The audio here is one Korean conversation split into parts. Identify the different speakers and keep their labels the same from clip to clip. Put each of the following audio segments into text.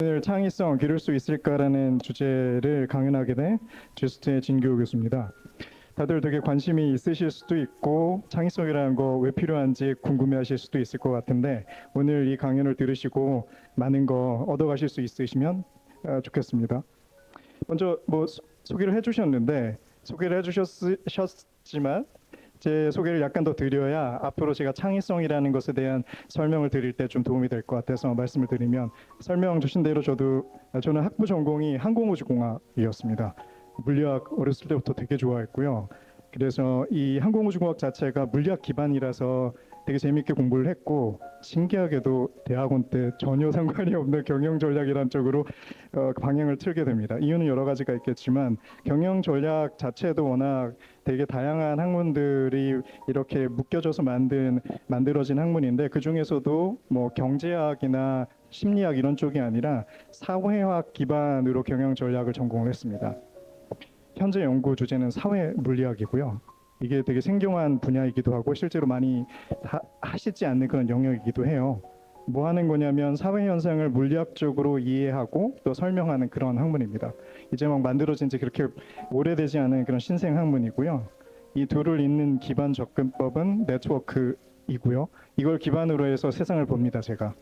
Speaker 1: 오늘 창의성 기를 수 있을까라는 주제를 강연하게 된 주스트의 진교 교수입니다. 다들 되게 관심이 있으실 수도 있고 창의성이라는 거 왜 필요한지 궁금해하실 수도 있을 것 같은데 오늘 이 강연을 들으시고 많은 거 얻어가실 수 있으시면 좋겠습니다. 먼저 소개를 해주셨는데 소개를 해주셨지만 제 소개를 약간 더 드려야 앞으로 제가 창의성이라는 것에 대한 설명을 드릴 때 좀 도움이 될 것 같아서 말씀을 드리면, 설명 주신 대로 저는 학부 전공이 항공우주공학이었습니다. 물리학 어렸을 때부터 되게 좋아했고요. 그래서 이 항공우주공학 자체가 물리학 기반이라서 되게 재밌게 공부를 했고, 신기하게도 대학원 때 전혀 상관이 없는 경영 전략이란 쪽으로 방향을 틀게 됩니다. 이유는 여러 가지가 있겠지만 경영 전략 자체도 워낙 되게 다양한 학문들이 이렇게 묶여져서 만들어진 학문인데, 그 중에서도 뭐 경제학이나 심리학 이런 쪽이 아니라 사회학 기반으로 경영 전략을 전공을 했습니다. 현재 연구 주제는 사회 물리학이고요. 이게 되게 생경한 분야이기도 하고 실제로 많이 하시지 않는 그런 영역이기도 해요. 뭐 하는 거냐면 사회 현상을 물리학적으로 이해하고 또 설명하는 그런 학문입니다. 이제 막 만들어진 지 그렇게 오래되지 않은 그런 신생 학문이고요. 이 둘을 잇는 기반 접근법은 네트워크이고요. 이걸 기반으로 해서 세상을 봅니다, 제가.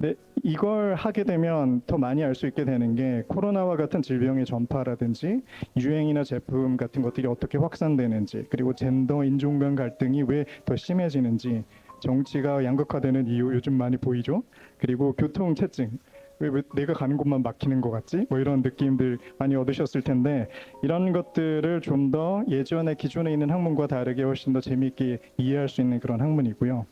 Speaker 1: 네, 이걸 하게 되면 더 많이 알 수 있게 되는 게 코로나와 같은 질병의 전파라든지 유행이나 제품 같은 것들이 어떻게 확산되는지, 그리고 젠더, 인종간 갈등이 왜 더 심해지는지, 정치가 양극화되는 이유 요즘 많이 보이죠. 그리고 교통체증, 왜 내가 가는 곳만 막히는 것 같지? 뭐 이런 느낌들 많이 얻으셨을 텐데, 이런 것들을 좀 더 예전에 기존에 있는 학문과 다르게 훨씬 더 재미있게 이해할 수 있는 그런 학문이고요.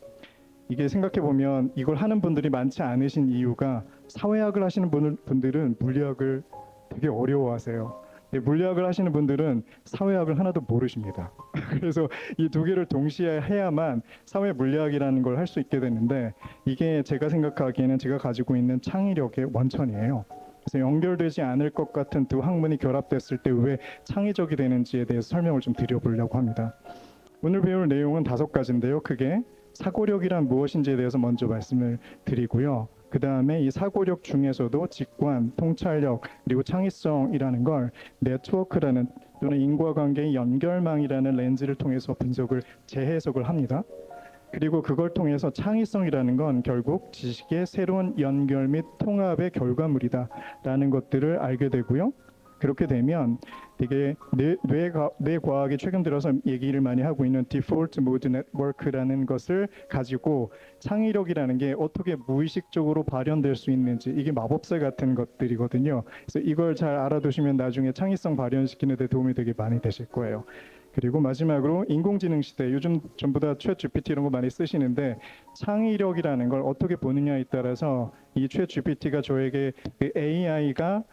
Speaker 1: 이게 생각해 보면 이걸 하는 분들이 많지 않으신 이유가, 사회학을 하시는 분들은 물리학을 되게 어려워하세요. 물리학을 하시는 분들은 사회학을 하나도 모르십니다. 그래서 이 두 개를 동시에 해야만 사회 물리학이라는 걸 할 수 있게 되는데, 이게 제가 생각하기에는 제가 가지고 있는 창의력의 원천이에요. 그래서 연결되지 않을 것 같은 두 학문이 결합됐을 때 왜 창의적이 되는지에 대해서 설명을 좀 드려보려고 합니다. 오늘 배울 내용은 5가지인데요. 크게 사고력이란 무엇인지에 대해서 먼저 말씀을 드리고요. 그 다음에 이 사고력 중에서도 직관, 통찰력, 그리고 창의성이라는 걸 네트워크라는 또는 인과관계의 연결망이라는 렌즈를 통해서 재해석을 합니다. 그리고 그걸 통해서 창의성이라는 건 결국 지식의 새로운 연결 및 통합의 결과물이다라는 것들을 알게 되고요. 그렇게 되면 되게 뇌과학이 최근 들어서 얘기를 많이 하고 있는 디폴트 모드 네트워크라는 것을 가지고 창의력이라는 게 어떻게 무의식적으로 발현될 수 있는지, 이게 마법사 같은 것들이거든요. 그래서 이걸 잘 알아두시면 나중에 창의성 발현시키는 데 도움이 되게 많이 되실 거예요. 그리고 마지막으로 인공지능 시대, 요즘 전부 다 챗 GPT 이런 거 많이 쓰시는데, 창의력이라는 걸 어떻게 보느냐에 따라서 이 챗 GPT가 저에게 AI가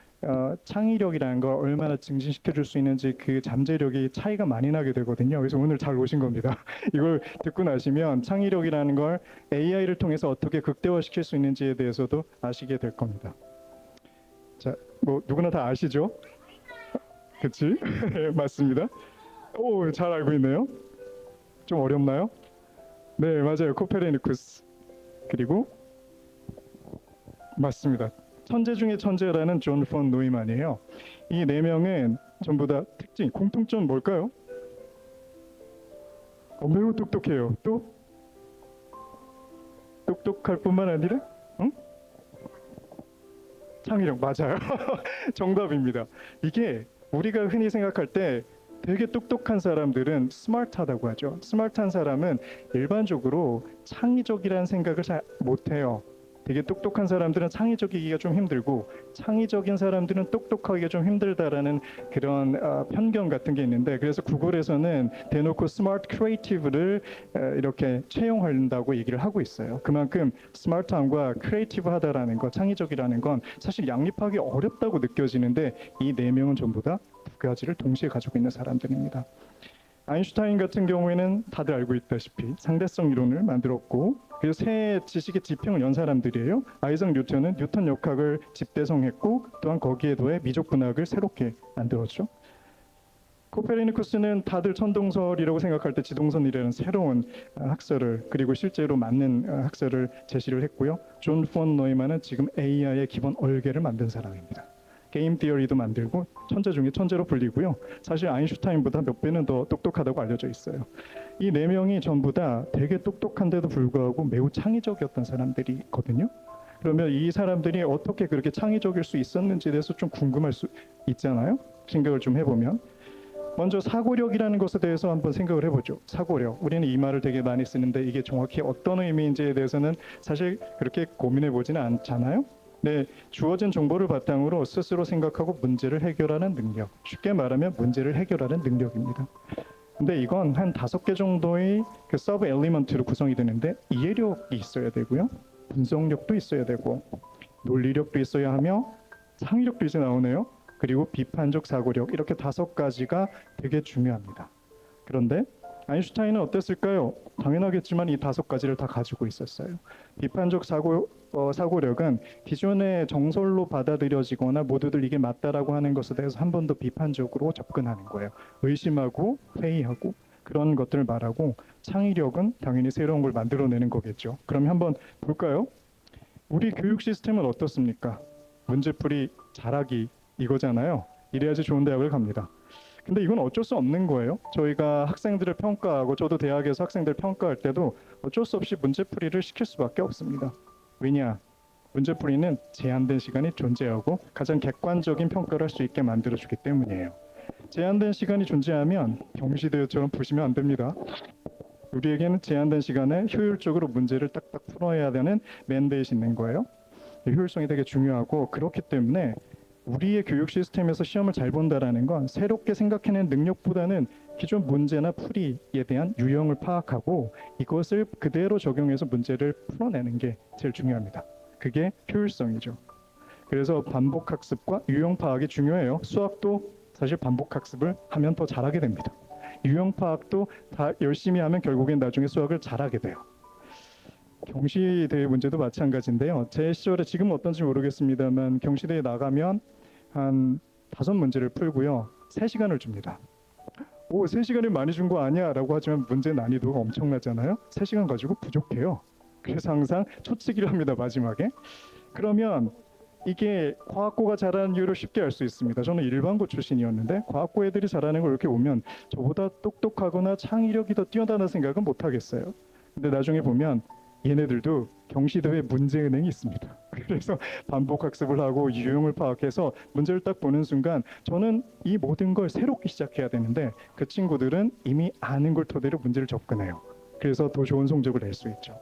Speaker 1: 창의력이라는 걸 얼마나 증진시켜 줄 수 있는지, 그 잠재력이 차이가 많이 나게 되거든요. 그래서 오늘 잘 오신 겁니다. 이걸 듣고 나시면 창의력이라는 걸 AI를 통해서 어떻게 극대화시킬 수 있는지에 대해서도 아시게 될 겁니다. 자, 뭐 누구나 다 아시죠? 그치? 맞습니다. 오, 잘 알고 있네요. 좀 어렵나요? 네, 맞아요. 코페르니쿠스. 그리고 맞습니다. 천재 중에 천재라는 존 폰 노이만이에요. 이 4명은 전부 다 특징, 공통점 뭘까요? 매우 똑똑해요. 또 똑똑할 뿐만 아니라 창의력, 맞아요. 정답입니다. 이게 우리가 흔히 생각할 때 되게 똑똑한 사람들은 스마트하다고 하죠. 스마트한 사람은 일반적으로 창의적이라는 생각을 잘 못해요. 되게 똑똑한 사람들은 창의적이기가 좀 힘들고, 창의적인 사람들은 똑똑하기가 좀 힘들다라는 그런 편견 같은 게 있는데, 그래서 구글에서는 대놓고 스마트 크리에이티브를 이렇게 채용한다고 얘기를 하고 있어요. 그만큼 스마트함과 크리에이티브하다라는 것, 창의적이라는 건 사실 양립하기 어렵다고 느껴지는데, 이 4명은 전부 다 두 가지를 동시에 가지고 있는 사람들입니다. 아인슈타인 같은 경우에는 다들 알고 있다시피 상대성 이론을 만들었고, 그리고 새 지식의 지평을 연 사람들이에요. 아이작 뉴턴은 뉴턴 역학을 집대성했고, 또한 거기에 더해 미적분학을 새롭게 만들었죠. 코페르니쿠스는 다들 천동설이라고 생각할 때 지동설이라는 새로운 학설을 그리고 실제로 맞는 학설을 제시를 했고요. 존 폰 노이만은 지금 AI의 기본 얼개를 만든 사람입니다. 게임 티어리도 만들고 천재 중에 천재로 불리고요. 사실 아인슈타인보다 몇 배는 더 똑똑하다고 알려져 있어요. 이 네 명이 전부 다 되게 똑똑한데도 불구하고 매우 창의적이었던 사람들이거든요. 그러면 이 사람들이 어떻게 그렇게 창의적일 수 있었는지에 대해서 좀 궁금할 수 있잖아요. 생각을 좀 해보면 먼저 사고력이라는 것에 대해서 한번 생각을 해보죠. 사고력. 우리는 이 말을 되게 많이 쓰는데 이게 정확히 어떤 의미인지에 대해서는 사실 그렇게 고민해 보지는 않잖아요. 네, 주어진 정보를 바탕으로 스스로 생각하고 문제를 해결하는 능력. 쉽게 말하면 문제를 해결하는 능력입니다. 근데 이건 한 5개 정도의 그 서브 엘리먼트로 구성이 되는데 이해력이 있어야 되고요. 분석력도 있어야 되고 논리력도 있어야 하며 창의력도 이제 나오네요. 그리고 비판적 사고력 이렇게 5가지가 되게 중요합니다. 그런데 아인슈타인은 어땠을까요? 당연하겠지만 이 5가지를 다 가지고 있었어요. 비판적 사고력은 기존의 정설로 받아들여지거나 모두들 이게 맞다라고 하는 것에 대해서 한 번 더 비판적으로 접근하는 거예요. 의심하고 회의하고 그런 것들을 말하고 창의력은 당연히 새로운 걸 만들어내는 거겠죠. 그럼 한번 볼까요? 우리 교육 시스템은 어떻습니까? 문제풀이 잘하기 이거잖아요. 이래야지 좋은 대학을 갑니다. 근데 이건 어쩔 수 없는 거예요. 저희가 학생들을 평가하고 저도 대학에서 학생들 평가할 때도 어쩔 수 없이 문제풀이를 시킬 수밖에 없습니다. 왜냐? 문제풀이는 제한된 시간이 존재하고 가장 객관적인 평가를 할 수 있게 만들어주기 때문이에요. 제한된 시간이 존재하면 경시대회처럼 보시면 안 됩니다. 우리에게는 제한된 시간에 효율적으로 문제를 딱딱 풀어야 되는 맨데이트 있는 거예요. 효율성이 되게 중요하고 그렇기 때문에 우리의 교육 시스템에서 시험을 잘 본다라는 건 새롭게 생각해낸 능력보다는 기존 문제나 풀이에 대한 유형을 파악하고 이것을 그대로 적용해서 문제를 풀어내는 게 제일 중요합니다. 그게 효율성이죠. 그래서 반복 학습과 유형 파악이 중요해요. 수학도 사실 반복 학습을 하면 더 잘하게 됩니다. 유형 파악도 다 열심히 하면 결국엔 나중에 수학을 잘하게 돼요. 경시대회 문제도 마찬가지인데요. 제 시절에 지금 어떤지 모르겠습니다만 경시대회 나가면 한 5문제를 풀고요. 3시간을 줍니다. 3시간을 많이 준 거 아니야 라고 하지만 문제 난이도가 엄청나잖아요. 3시간 가지고 부족해요. 그래서 항상 초치기를 합니다. 마지막에. 그러면 이게 과학고가 잘하는 이유를 쉽게 알 수 있습니다. 저는 일반고 출신이었는데 과학고 애들이 잘하는 걸 이렇게 보면 저보다 똑똑하거나 창의력이 더 뛰어나다는 생각은 못 하겠어요. 근데 나중에 보면 얘네들도 경시대회 문제은행이 있습니다. 그래서 반복 학습을 하고 유형을 파악해서 문제를 딱 보는 순간 저는 이 모든 걸 새롭게 시작해야 되는데 그 친구들은 이미 아는 걸 토대로 문제를 접근해요. 그래서 더 좋은 성적을 낼 수 있죠.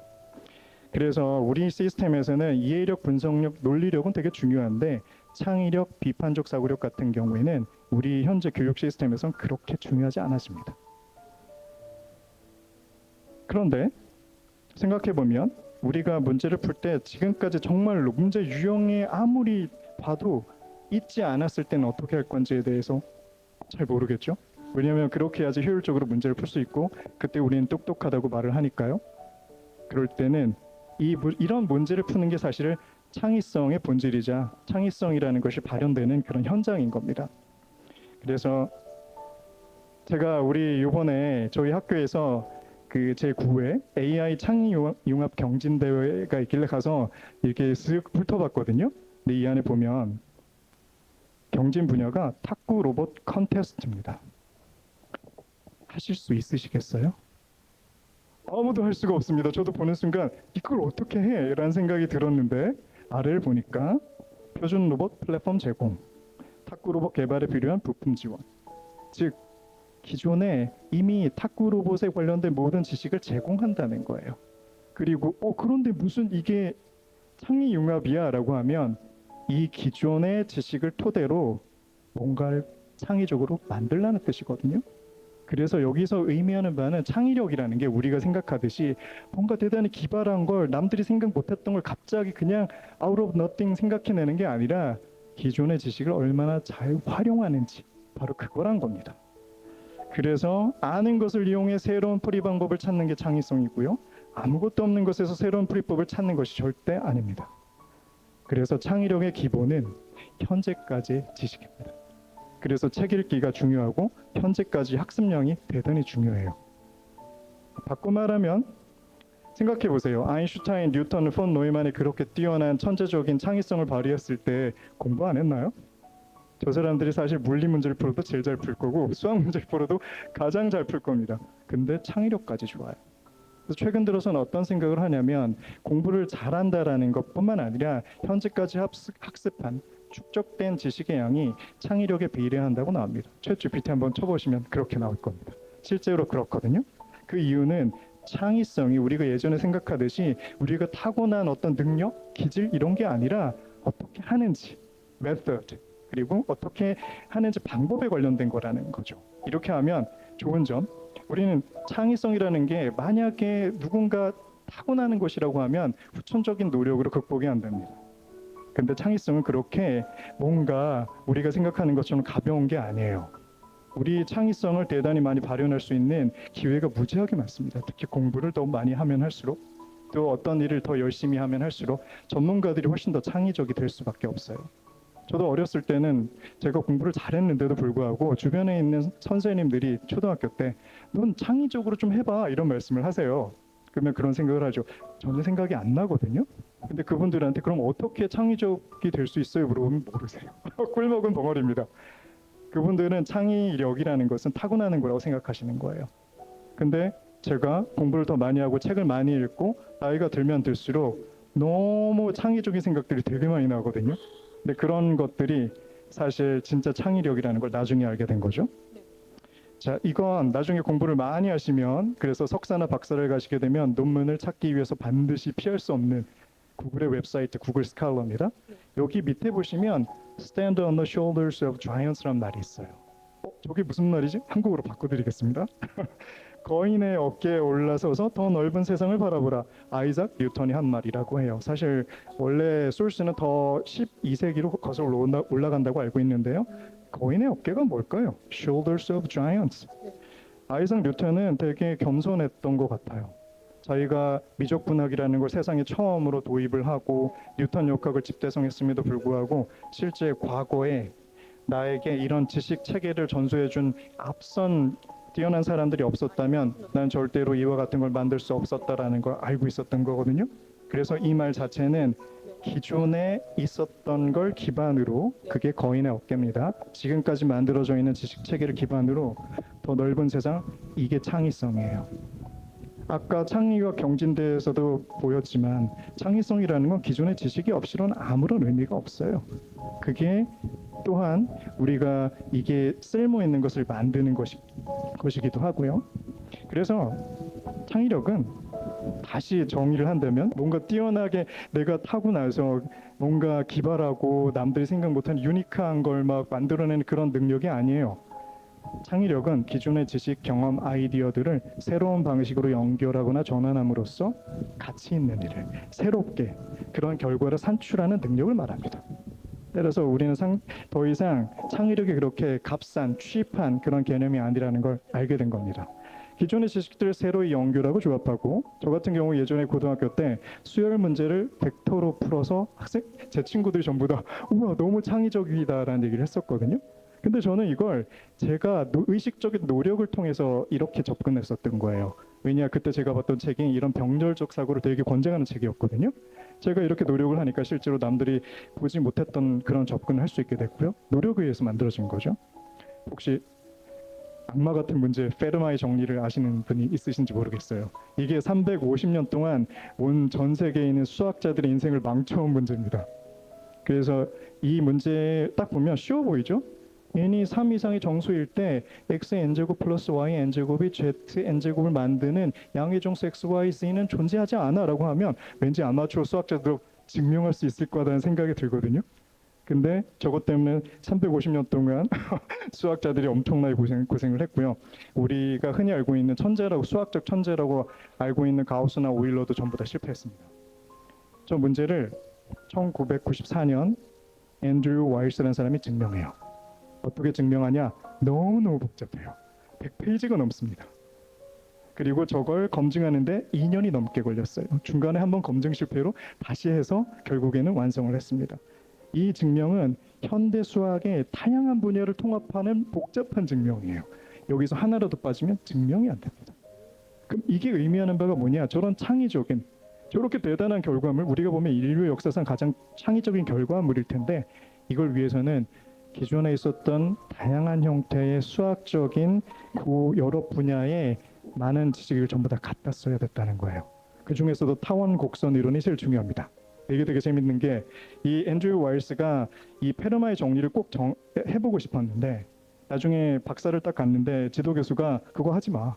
Speaker 1: 그래서 우리 시스템에서는 이해력, 분석력, 논리력은 되게 중요한데 창의력, 비판적 사고력 같은 경우에는 우리 현재 교육 시스템에서는 그렇게 중요하지 않아집니다. 그런데 생각해보면 우리가 문제를 풀 때 지금까지 정말로 문제 유형에 아무리 봐도 있지 않았을 때는 어떻게 할 건지에 대해서 잘 모르겠죠. 왜냐하면 그렇게 해야지 효율적으로 문제를 풀 수 있고 그때 우리는 똑똑하다고 말을 하니까요. 그럴 때는 이런 문제를 푸는 게 사실은 창의성의 본질이자 창의성이라는 것이 발현되는 그런 현장인 겁니다. 그래서 제가 우리 이번에 저희 학교에서 그 제9회 AI 창의 융합 경진 대회가 있길래 가서 이렇게 쓱 훑어봤거든요. 근데 이 안에 보면 경진 분야가 탁구 로봇 컨테스트입니다. 하실 수 있으시겠어요? 아무도 할 수가 없습니다. 저도 보는 순간 이걸 어떻게 해? 라는 생각이 들었는데 아래를 보니까 표준 로봇 플랫폼 제공, 탁구 로봇 개발에 필요한 부품 지원, 즉 기존에 이미 탁구 로봇에 관련된 모든 지식을 제공한다는 거예요. 그리고 그런데 무슨 이게 창의 융합이야 라고 하면 이 기존의 지식을 토대로 뭔가를 창의적으로 만들라는 뜻이거든요. 그래서 여기서 의미하는 바는 창의력이라는 게 우리가 생각하듯이 뭔가 대단히 기발한 걸 남들이 생각 못했던 걸 갑자기 그냥 out of nothing 생각해내는 게 아니라 기존의 지식을 얼마나 잘 활용하는지 바로 그거란 겁니다. 그래서 아는 것을 이용해 새로운 풀이 방법을 찾는 게 창의성이고요. 아무것도 없는 것에서 새로운 풀이법을 찾는 것이 절대 아닙니다. 그래서 창의력의 기본은 현재까지의 지식입니다. 그래서 책 읽기가 중요하고 현재까지 학습량이 대단히 중요해요. 바꿔 말하면 생각해 보세요. 아인슈타인, 뉴턴, 폰 노이만이 그렇게 뛰어난 천재적인 창의성을 발휘했을 때 공부 안 했나요? 저 사람들이 사실 물리 문제를 풀어도 제일 잘 풀 거고 수학 문제를 풀어도 가장 잘 풀 겁니다. 근데 창의력까지 좋아요. 그래서 최근 들어서는 어떤 생각을 하냐면 공부를 잘한다라는 것뿐만 아니라 현재까지 학습한 축적된 지식의 양이 창의력에 비례한다고 나옵니다. 챗 GPT 한번 쳐보시면 그렇게 나올 겁니다. 실제로 그렇거든요. 그 이유는 창의성이 우리가 예전에 생각하듯이 우리가 타고난 어떤 능력, 기질 이런 게 아니라 어떻게 하는지, method, 그리고 어떻게 하는지 방법에 관련된 거라는 거죠. 이렇게 하면 좋은 점, 우리는 창의성이라는 게 만약에 누군가 타고나는 것이라고 하면 후천적인 노력으로 극복이 안 됩니다. 근데 창의성은 그렇게 뭔가 우리가 생각하는 것처럼 가벼운 게 아니에요. 우리 창의성을 대단히 많이 발현할 수 있는 기회가 무지하게 많습니다. 특히 공부를 더 많이 하면 할수록, 또 어떤 일을 더 열심히 하면 할수록 전문가들이 훨씬 더 창의적이 될 수밖에 없어요. 저도 어렸을 때는 제가 공부를 잘했는데도 불구하고 주변에 있는 선생님들이 초등학교 때 넌 창의적으로 좀 해봐 이런 말씀을 하세요. 그러면 그런 생각을 하죠. 전혀 생각이 안 나거든요. 근데 그분들한테 그럼 어떻게 창의적이 될 수 있어요? 물어보면 모르세요. 꿀먹은 벙어리입니다. 그분들은 창의력이라는 것은 타고나는 거라고 생각하시는 거예요. 근데 제가 공부를 더 많이 하고 책을 많이 읽고 나이가 들면 들수록 너무 창의적인 생각들이 되게 많이 나거든요. 근데 그런 것들이 사실 진짜 창의력이라는 걸 나중에 알게 된 거죠. 자, 이건 나중에 공부를 많이 하시면, 그래서 석사나 박사를 가시게 되면 논문을 찾기 위해서 반드시 피할 수 없는 구글의 웹사이트 구글 스칼러입니다. 여기 밑에 보시면 Stand on the shoulders of giants라는 말이 있어요. 저게 무슨 말이지? 한국어로 바꿔드리겠습니다. 거인의 어깨에 올라서서 더 넓은 세상을 바라보라. 아이작 뉴턴이 한 말이라고 해요. 사실 원래 소스는 더 12세기로 거슬러 올라간다고 알고 있는데요. 거인의 어깨가 뭘까요? Shoulders of giants. 아이작 뉴턴은 되게 겸손했던 것 같아요. 자기가 미적분학이라는 걸 세상에 처음으로 도입을 하고 뉴턴 역학을 집대성했음에도 불구하고 실제 과거에 나에게 이런 지식 체계를 전수해준 앞선 뛰어난 사람들이 없었다면 난 절대로 이와 같은 걸 만들 수 없었다라는 걸 알고 있었던 거거든요. 그래서 이 말 자체는 기존에 있었던 걸 기반으로, 그게 거인의 어깨입니다. 지금까지 만들어져 있는 지식 체계를 기반으로 더 넓은 세상, 이게 창의성이에요. 아까 창의와 경진대에서도 보였지만 창의성이라는 건 기존의 지식이 없이는 아무런 의미가 없어요. 그게 또한 우리가 이게 쓸모 있는 것을 만드는 것이기도 하고요. 그래서 창의력은 다시 정의를 한다면 뭔가 뛰어나게 내가 타고나서 뭔가 기발하고 남들이 생각 못한 유니크한 걸 막 만들어내는 그런 능력이 아니에요. 창의력은 기존의 지식, 경험, 아이디어들을 새로운 방식으로 연결하거나 전환함으로써 가치 있는 일을 새롭게 그런 결과를 산출하는 능력을 말합니다. 따라서 우리는 더 이상 창의력이 그렇게 값싼, 취입한 그런 개념이 아니라는 걸 알게 된 겁니다. 기존의 지식들을 새로이 연결하고 조합하고, 저 같은 경우 예전에 고등학교 때 수열 문제를 벡터로 풀어서 제 친구들이 전부 다 우와 너무 창의적이다라는 얘기를 했었거든요. 근데 저는 이걸 제가 의식적인 노력을 통해서 이렇게 접근했었던 거예요. 왜냐, 그때 제가 봤던 책이 이런 병렬적 사고를 되게 권장하는 책이었거든요. 제가 이렇게 노력을 하니까 실제로 남들이 보지 못했던 그런 접근을 할 수 있게 됐고요. 노력에 의해서 만들어진 거죠. 혹시 악마 같은 문제 페르마의 정리를 아시는 분이 있으신지 모르겠어요. 이게 350년 동안 온 전 세계에 있는 수학자들의 인생을 망쳐온 문제입니다. 그래서 이 문제 딱 보면 쉬워 보이죠? n이 3 이상의 정수일 때 x의 n제곱 플러스 y의 n제곱이 z의 n제곱을 만드는 양의 정수 x, y, z는 존재하지 않아 라고 하면 왠지 아마추어 수학자도 증명할 수 있을 거라는 생각이 들거든요. 근데 저것 때문에 350년 동안 수학자들이 엄청나게 고생을 했고요. 우리가 흔히 알고 있는 천재라고, 수학적 천재라고 알고 있는 가우스나 오일러도 전부 다 실패했습니다. 저 문제를 1994년 앤드류 와일스라는 사람이 증명해요. 어떻게 증명하냐? 너무너무 복잡해요. 100페이지가 넘습니다. 그리고 저걸 검증하는데 2년이 넘게 걸렸어요. 중간에 한번 검증 실패로 다시 해서 결국에는 완성을 했습니다. 이 증명은 현대 수학의 다양한 분야를 통합하는 복잡한 증명이에요. 여기서 하나라도 빠지면 증명이 안 됩니다. 그럼 이게 의미하는 바가 뭐냐? 저런 창의적인, 저렇게 대단한 결과물, 우리가 보면 인류 역사상 가장 창의적인 결과물일 텐데, 이걸 위해서는 기존에 있었던 다양한 형태의 수학적인 그 여러 분야의 많은 지식을 전부 다 갖다 써야 됐다는 거예요. 그 중에서도 타원 곡선 이론이 제일 중요합니다. 이게 되게 재밌는 게, 이 앤드류 와일스가 이 페르마의 정리를 꼭 해보고 싶었는데, 나중에 박사를 딱 갔는데 지도 교수가 그거 하지 마.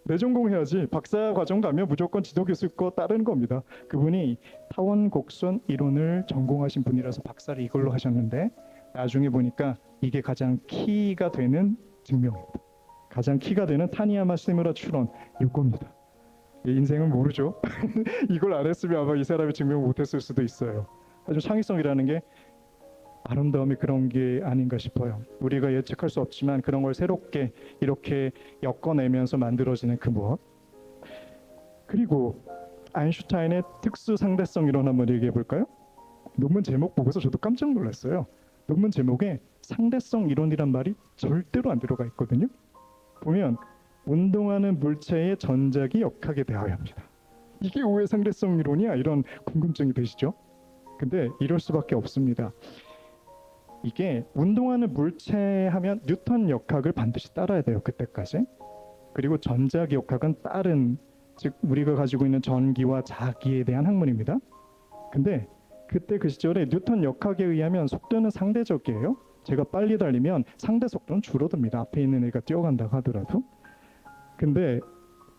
Speaker 1: 내 전공해야지. 박사 과정 가면 무조건 지도 교수 거 따르는 겁니다. 그분이 타원 곡선 이론을 전공하신 분이라서 박사를 이걸로 하셨는데, 나중에 보니까 이게 가장 키가 되는 증명입니다. 가장 키가 되는 타니야마 시무라 추론, 이겁니다. 인생은 모르죠. 이걸 안 했으면 아마 이 사람이 증명을 못했을 수도 있어요. 아주 창의성이라는 게 아름다움이 그런 게 아닌가 싶어요. 우리가 예측할 수 없지만 그런 걸 새롭게 이렇게 엮어내면서 만들어지는 그 무엇. 그리고 아인슈타인의 특수 상대성 이론 한번 얘기해 볼까요? 논문 제목 보고서 저도 깜짝 놀랐어요. 논문 제목에 상대성 이론이란 말이 절대로 안 들어가 있거든요. 보면 운동하는 물체의 전작이 역하게 되어야 합니다. 이게 왜 상대성 이론이야? 이런 궁금증이 드시죠? 근데 이럴 수밖에 없습니다. 이게 운동하는 물체 하면 뉴턴 역학을 반드시 따라야 돼요. 그때까지. 그리고 전작 역학은 다른, 즉 우리가 가지고 있는 전기와 자기에 대한 학문입니다. 근데 그때 그 시절에 뉴턴 역학에 의하면 속도는 상대적이에요. 제가 빨리 달리면 상대 속도는 줄어듭니다. 앞에 있는 애가 뛰어간다고 하더라도. 근데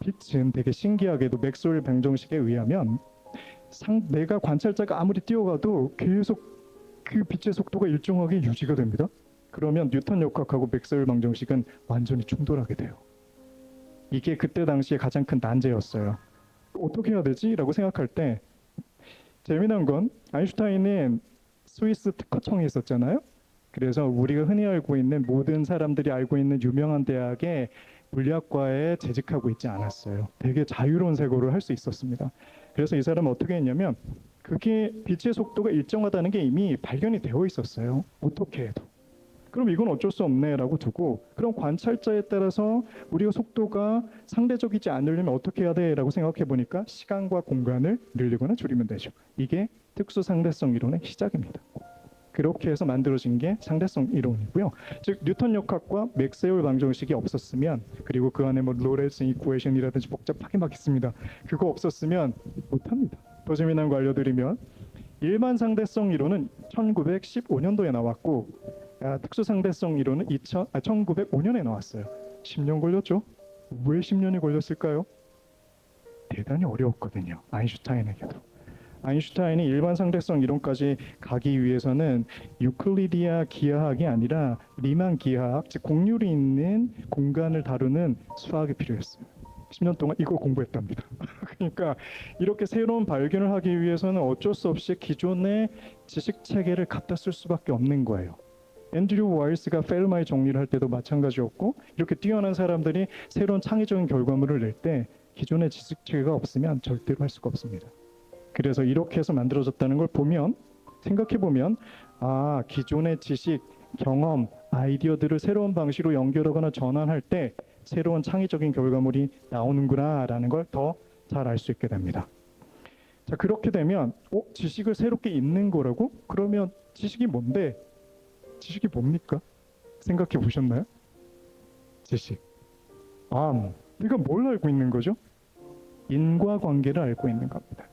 Speaker 1: 빛은 되게 신기하게도 맥스웰 방정식에 의하면 내가 관찰자가 아무리 뛰어가도 계속 그 빛의 속도가 일정하게 유지가 됩니다. 그러면 뉴턴 역학하고 맥스웰 방정식은 완전히 충돌하게 돼요. 이게 그때 당시에 가장 큰 난제였어요. 어떻게 해야 되지? 라고 생각할 때 재미난 건 아인슈타인은 스위스 특허청에 있었잖아요. 그래서 우리가 흔히 알고 있는 모든 사람들이 알고 있는 유명한 대학의 물리학과에 재직하고 있지 않았어요. 되게 자유로운 생활을 할 수 있었습니다. 그래서 이 사람은 어떻게 했냐면 그게 빛의 속도가 일정하다는 게 이미 발견이 되어 있었어요. 어떻게 해도. 그럼 이건 어쩔 수 없네라고 두고, 그럼 관찰자에 따라서 우리가 속도가 상대적이지 않으려면 어떻게 해야 돼라고 생각해 보니까 시간과 공간을 늘리거나 줄이면 되죠. 이게 특수 상대성 이론의 시작입니다. 그렇게 해서 만들어진 게 상대성 이론이고요. 즉 뉴턴 역학과 맥스웰 방정식이 없었으면, 그리고 그 안에 뭐 로렌츠 이쿠에이션이라든지 복잡하게 막 있습니다. 그거 없었으면 못합니다. 더 재미난 거 알려드리면, 일반 상대성 이론은 1915년도에 나왔고 특수 상대성 이론은 1905년에 나왔어요. 10년 걸렸죠? 왜 10년이 걸렸을까요? 대단히 어려웠거든요. 아인슈타인에게도. 아인슈타인이 일반 상대성 이론까지 가기 위해서는 유클리디아 기하학이 아니라 리만 기하학, 즉 곡률이 있는 공간을 다루는 수학이 필요했어요. 10년 동안 이거 공부했답니다. 그러니까 이렇게 새로운 발견을 하기 위해서는 어쩔 수 없이 기존의 지식 체계를 갖다 쓸 수밖에 없는 거예요. 앤드류 와일스가 페르마의 정리를 할 때도 마찬가지였고, 이렇게 뛰어난 사람들이 새로운 창의적인 결과물을 낼 때 기존의 지식 체계가 없으면 절대로 할 수가 없습니다. 그래서 이렇게 해서 만들어졌다는 걸 보면, 생각해 보면, 아, 기존의 지식, 경험, 아이디어들을 새로운 방식으로 연결하거나 전환할 때 새로운 창의적인 결과물이 나오는구나라는 걸 더 잘 알 수 있게 됩니다. 자, 그렇게 되면 지식을 새롭게 읽는 거라고? 그러면 지식이 뭔데? 지식이 뭡니까? 생각해 보셨나요? 지식. 우리가 뭘 알고 있는 거죠? 인과관계를 알고 있는 겁니다.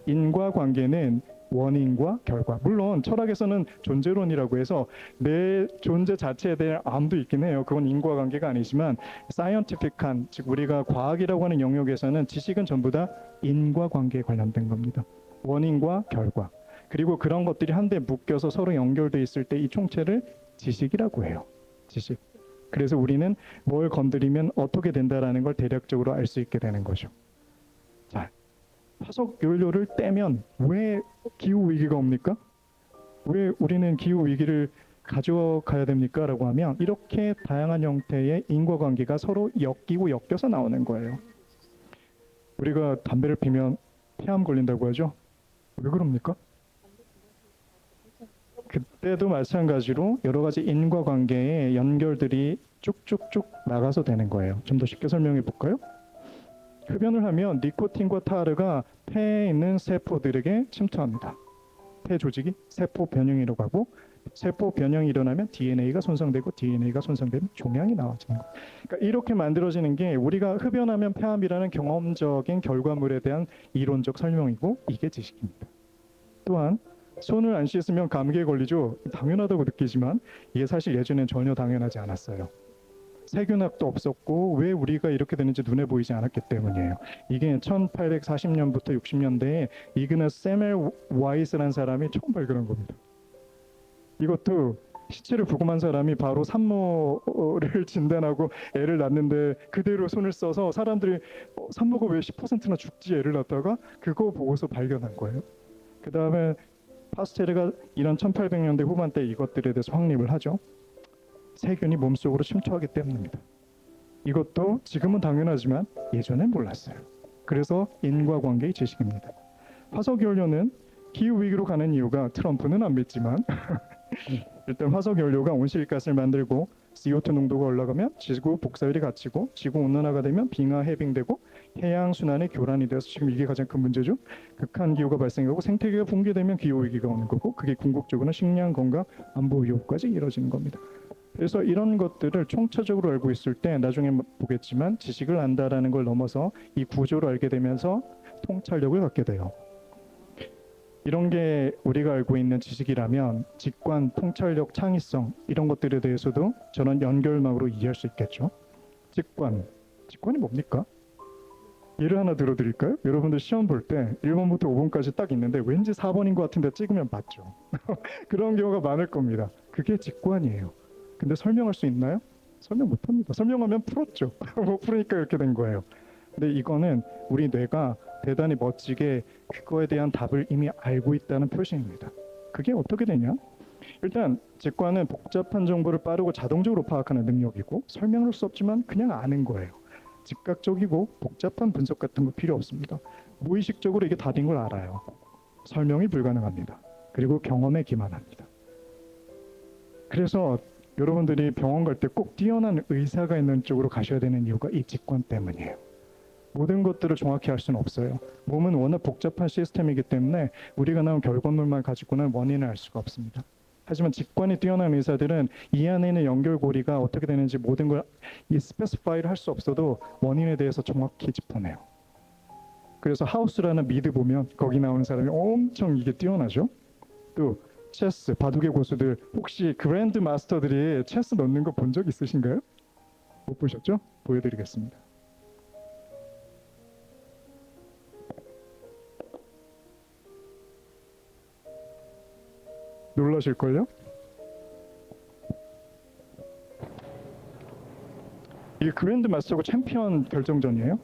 Speaker 1: 인과관계는 원인과 결과. 물론 철학에서는 존재론이라고 해서 내 존재 자체에 대한 암도 있긴 해요. 그건 인과관계가 아니지만 사이언티픽한, 즉 우리가 과학이라고 하는 영역에서는 지식은 전부 다 인과관계에 관련된 겁니다. 원인과 결과. 그리고 그런 것들이 한데 묶여서 서로 연결돼 있을 때 이 총체를 지식이라고 해요. 지식. 그래서 우리는 뭘 건드리면 어떻게 된다라는 걸 대략적으로 알 수 있게 되는 거죠. 자, 화석 연료를 떼면 왜 기후 위기가 옵니까? 왜 우리는 기후 위기를 가져가야 됩니까? 라고 하면 이렇게 다양한 형태의 인과관계가 서로 엮이고 엮여서 나오는 거예요. 우리가 담배를 피면 폐암 걸린다고 하죠? 왜 그럽니까? 그때도 마찬가지로 여러 가지 인과관계의 연결들이 쭉쭉쭉 나가서 되는 거예요. 좀 더 쉽게 설명해 볼까요? 흡연을 하면 니코틴과 타르가 폐에 있는 세포들에게 침투합니다. 폐 조직이 세포 변형이라고 하고, 세포 변형이 일어나면 DNA가 손상되고, DNA가 손상되면 종양이 나와지는 거예요. 그러니까 이렇게 만들어지는 게 우리가 흡연하면 폐암이라는 경험적인 결과물에 대한 이론적 설명이고, 이게 지식입니다. 또한 손을 안 씻으면 감기에 걸리죠. 당연하다고 느끼지만 이게 사실 예전엔 전혀 당연하지 않았어요. 세균압도 없었고 왜 우리가 이렇게 되는지 눈에 보이지 않았기 때문이에요. 이게 1840년부터 60년대에 이그너스 세멜 와이스라는 사람이 처음 발견한 겁니다. 이것도 시체를 부검한 사람이 바로 산모를 진단하고 애를 낳는데 그대로 손을 써서 사람들이 산모가 왜 10%나 죽지 애를 낳다가 그거 보고서 발견한 거예요. 그 다음에 파스테르가 이런 1800년대 후반때 이것들에 대해서 확립을 하죠. 세균이 몸속으로 침투하기 때문입니다. 이것도 지금은 당연하지만 예전엔 몰랐어요. 그래서 인과관계의 지식입니다. 화석연료는 기후위기로 가는 이유가 트럼프는 안 믿지만 일단 화석연료가 온실가스를 만들고 CO2 농도가 올라가면 지구 복사율이 갇히고 지구 온난화가 되면 빙하 해빙되고 해양 순환이 교란이 돼서 지금 이게 가장 큰 문제죠. 극한 기후가 발생하고 생태계가 붕괴되면 기후 위기가 오는 거고 그게 궁극적으로는 식량, 건강, 안보 위협까지 이뤄지는 겁니다. 그래서 이런 것들을 총체적으로 알고 있을 때 나중에 보겠지만 지식을 안다라는 걸 넘어서 이 구조를 알게 되면서 통찰력을 갖게 돼요. 이런 게 우리가 알고 있는 지식이라면 직관, 통찰력, 창의성 이런 것들에 대해서도 저는 연결망으로 이해할 수 있겠죠. 직관이 뭡니까? 예를 하나 들어드릴까요? 여러분들 시험 볼 때 1번부터 5번까지 딱 있는데 왠지 4번인 것 같은데 찍으면 맞죠. 그런 경우가 많을 겁니다. 그게 직관이에요. 근데 설명할 수 있나요? 설명 못합니다. 설명하면 풀었죠. 못 풀으니까 이렇게 된 거예요. 근데 이거는 우리 뇌가 대단히 멋지게 그거에 대한 답을 이미 알고 있다는 표시입니다. 그게 어떻게 되냐? 일단 직관은 복잡한 정보를 빠르고 자동적으로 파악하는 능력이고 설명할 수 없지만 그냥 아는 거예요. 즉각적이고 복잡한 분석 같은 거 필요 없습니다. 무의식적으로 이게 답인 걸 알아요. 설명이 불가능합니다. 그리고 경험에 기만합니다. 그래서 여러분들이 병원 갈 때 꼭 뛰어난 의사가 있는 쪽으로 가셔야 되는 이유가 이 직관 때문이에요. 모든 것들을 정확히 알 수는 없어요. 몸은 워낙 복잡한 시스템이기 때문에 우리가 나온 결과물만 가지고는 원인을 알 수가 없습니다. 하지만 직관이 뛰어난 의사들은 이 안에 있는 연결고리가 어떻게 되는지 모든 걸 스페시파이를 할 수 없어도 원인에 대해서 정확히 짚어내요. 그래서 하우스라는 미드 보면 거기 나오는 사람이 엄청 이게 뛰어나죠. 또 체스, 바둑의 고수들 혹시 그랜드 마스터들이 체스 넣는 거 본 적 있으신가요? 못 보셨죠? 보여드리겠습니다. 놀라실걸요? 이게 그랜드 마스터고 챔피언 결정전이에요.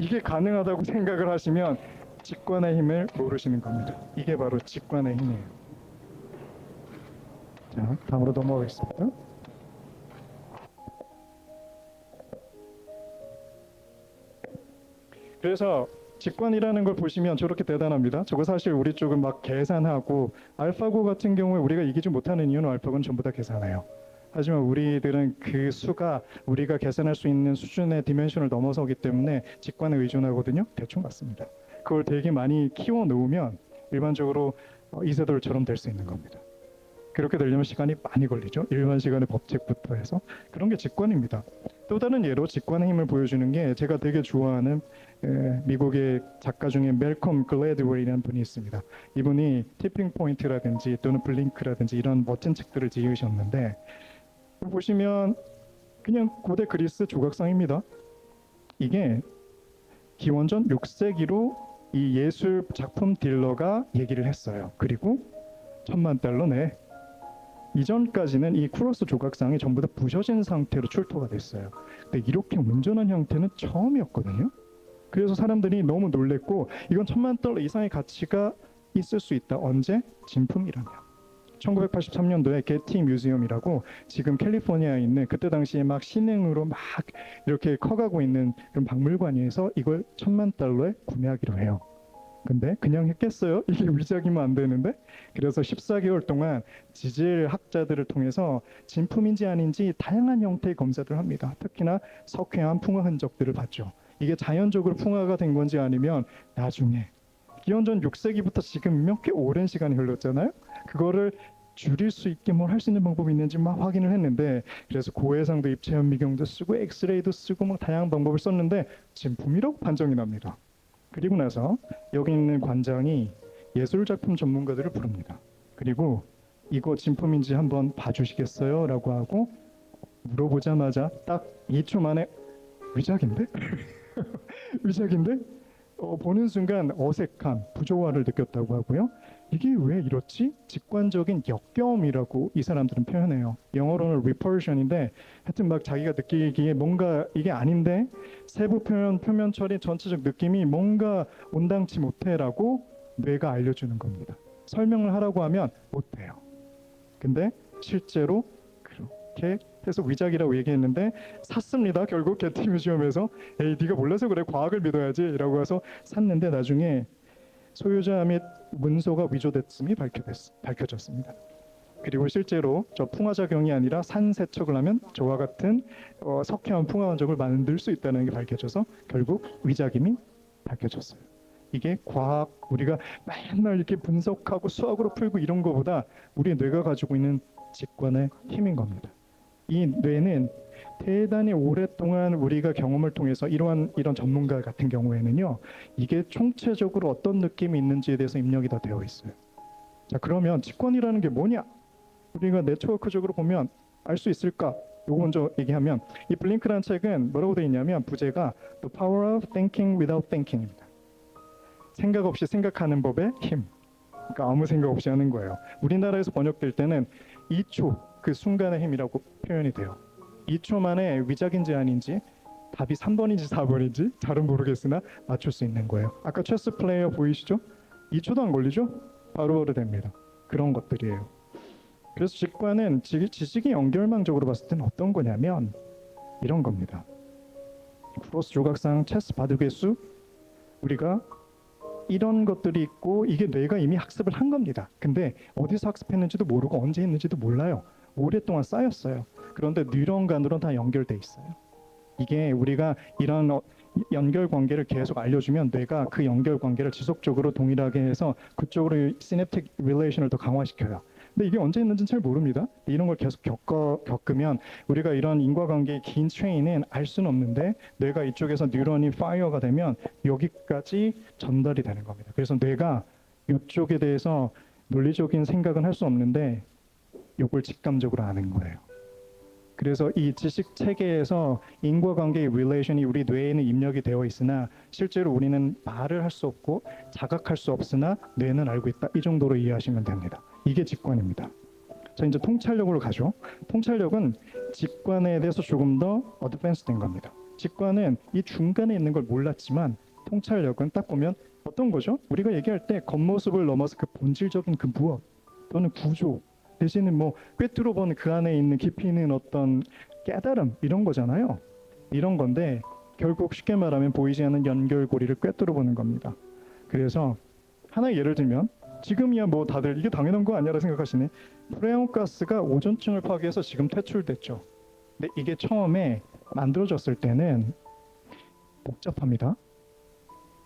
Speaker 1: 이게 가능하다고 생각을 하시면 직관의 힘을 모르시는 겁니다. 이게 바로 직관의 힘이에요. 자, 다음으로 넘어가겠습니다. 그래서 직관이라는 걸 보시면 저렇게 대단합니다. 저거 사실 우리 쪽은 막 계산하고 알파고 같은 경우에 우리가 이기지 못하는 이유는 알파고는 전부 다 계산해요. 하지만 우리들은 그 수가 우리가 계산할 수 있는 수준의 디멘션을 넘어서기 때문에 직관에 의존하거든요. 대충 맞습니다. 그걸 되게 많이 키워 놓으면 일반적으로 이세돌처럼 될 수 있는 겁니다. 그렇게 되려면 시간이 많이 걸리죠. 일반 시간의 법칙부터 해서 그런 게 직관입니다. 또 다른 예로 직관의 힘을 보여주는 게 제가 되게 좋아하는 미국의 작가 중에 멜컴 글래드웰이라는 분이 있습니다. 이분이 티핑 포인트라든지 또는 블링크라든지 이런 멋진 책들을 지으셨는데 보시면 그냥 고대 그리스 조각상입니다. 이게 기원전 6세기로 이 예술 작품 딜러가 얘기를 했어요. 그리고 $10,000,000 내. 이전까지는 이 쿠로스 조각상이 전부 다 부셔진 상태로 출토가 됐어요. 근데 이렇게 온전한 형태는 처음이었거든요. 그래서 사람들이 너무 놀랬고 이건 $10,000,000 이상의 가치가 있을 수 있다. 언제? 진품이라면. 1983년도에 게티 뮤지엄이라고 지금 캘리포니아에 있는 그때 당시에 막 신흥으로 막 이렇게 커가고 있는 그런 박물관에서 이걸 $10,000,000에 구매하기로 해요. 근데 그냥 했겠어요? 이게 위작이면 안 되는데? 그래서 14개월 동안 지질학자들을 통해서 진품인지 아닌지 다양한 형태의 검사를 합니다. 특히나 석회암 풍화 흔적들을 봤죠. 이게 자연적으로 풍화가 된 건지 아니면 나중에 기원전 6세기부터 지금 꽤 오랜 시간이 흘렀잖아요. 그거를 줄일 수 있게 뭘 할 수 있는 방법이 있는지 막 확인을 했는데, 그래서 고해상도 입체 현미경도 쓰고 엑스레이도 쓰고 막 다양한 방법을 썼는데 진품이라고 판정이 납니다. 그리고 나서 여기 있는 관장이 예술작품 전문가들을 부릅니다. 그리고 이거 진품인지 한번 봐주시겠어요? 라고 하고 물어보자마자 딱 2초 만에 위작인데? 위작인데? 보는 순간 어색함, 부조화를 느꼈다고 하고요. 이게 왜 이렇지? 직관적인 역겨움이라고 이 사람들은 표현해요. 영어로는 repulsion인데 하여튼 막 자기가 느끼기에 뭔가 이게 아닌데 세부 표현, 표면 처리 전체적 느낌이 뭔가 온당치 못해라고 뇌가 알려주는 겁니다. 설명을 하라고 하면 못해요. 근데 실제로 그렇게 해서 위작이라고 얘기했는데 샀습니다. 결국 게티 뮤지엄에서 에이 네가 몰라서 그래 과학을 믿어야지 라고 해서 샀는데 나중에 소유자 및 문서가 위조됐음이 밝혀졌습니다. 그리고 실제로 저 풍화작용이 아니라 산세척을 하면 저와 같은 석회암 풍화 흔적을 만들 수 있다는 게 밝혀져서 결국 위작임이 밝혀졌어요. 이게 과학, 우리가 맨날 이렇게 분석하고 수학으로 풀고 이런 거보다 우리 뇌가 가지고 있는 직관의 힘인 겁니다. 이 뇌는 대단히 오랫동안 우리가 경험을 통해서 이런 전문가 같은 경우에는요, 이게 총체적으로 어떤 느낌이 있는지에 대해서 입력이 다 되어 있어요. 자, 그러면 직관이라는 게 뭐냐? 우리가 네트워크적으로 보면 알 수 있을까? 요거 먼저 얘기하면 이 블링크라는 책은 뭐라고 되어 있냐면 부제가 The Power of Thinking Without Thinking입니다. 생각 없이 생각하는 법의 힘. 그러니까 아무 생각 없이 하는 거예요. 우리나라에서 번역될 때는 2초 그 순간의 힘이라고 표현이 돼요. 2초 만에 위작인지 아닌지 답이 3번인지 4번인지 잘은 모르겠으나 맞출 수 있는 거예요. 아까 체스 플레이어 보이시죠? 2초도 안 걸리죠? 바로바로 됩니다. 그런 것들이에요. 그래서 직관은 지식의 연결망적으로 봤을 때는 어떤 거냐면 이런 겁니다. 크로스 조각상 체스 바둑의 수, 우리가 이런 것들이 있고 이게 뇌가 이미 학습을 한 겁니다. 근데 어디서 학습했는지도 모르고 언제 했는지도 몰라요. 오랫동안 쌓였어요. 그런데 뉴런간으로 다 연결돼 있어요. 이게 우리가 이런 연결 관계를 계속 알려주면 뇌가 그 연결 관계를 지속적으로 동일하게 해서 그쪽으로 시냅틱 릴레이션을 더 강화시켜요. 근데 이게 언제 있는지는 잘 모릅니다. 이런 걸 계속 겪으면 우리가 이런 인과관계의 긴 체인은 알 수는 없는데 뇌가 이쪽에서 뉴런이 파이어가 되면 여기까지 전달이 되는 겁니다. 그래서 뇌가 이쪽에 대해서 논리적인 생각은 할 수 없는데 이걸 직감적으로 아는 거예요. 그래서 이 지식 체계에서 인과관계의 릴레이션이 우리 뇌에는 입력이 되어 있으나 실제로 우리는 말을 할 수 없고 자각할 수 없으나 뇌는 알고 있다. 이 정도로 이해하시면 됩니다. 이게 직관입니다. 자, 이제 통찰력으로 가죠. 통찰력은 직관에 대해서 조금 더 어드밴스된 겁니다. 직관은 이 중간에 있는 걸 몰랐지만 통찰력은 딱 보면 어떤 거죠? 우리가 얘기할 때 겉모습을 넘어서 그 본질적인 그 무엇 또는 구조 대신에 뭐 꿰뚫어 보는 그 안에 있는 깊이 있는 어떤 깨달음 이런 거잖아요. 이런 건데 결국 쉽게 말하면 보이지 않는 연결고리를 꿰뚫어 보는 겁니다. 그래서 하나의 예를 들면 지금이야 뭐 다들 이게 당연한 거 아니야라 생각하시네. 프레온가스가 오존층을 파괴해서 지금 퇴출됐죠. 근데 이게 처음에 만들어졌을 때는 복잡합니다.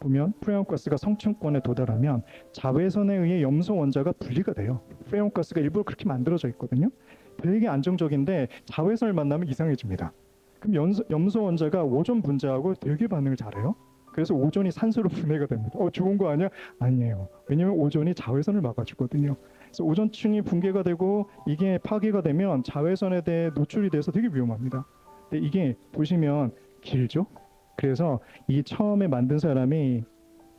Speaker 1: 보면 프레온가스가 성층권에 도달하면 자외선에 의해 염소 원자가 분리가 돼요. 프레온가스가 일부러 그렇게 만들어져 있거든요. 되게 안정적인데 자외선을 만나면 이상해집니다. 그럼 염소 원자가 오존 분자하고 되게 반응을 잘해요. 그래서 오존이 산소로 분해가 됩니다. 좋은 거 아니야? 아니에요. 왜냐면 오존이 자외선을 막아주거든요. 그래서 오존층이 붕괴가 되고 이게 파괴가 되면 자외선에 대해 노출이 돼서 되게 위험합니다. 근데 이게 보시면 길죠? 그래서 이 처음에 만든 사람이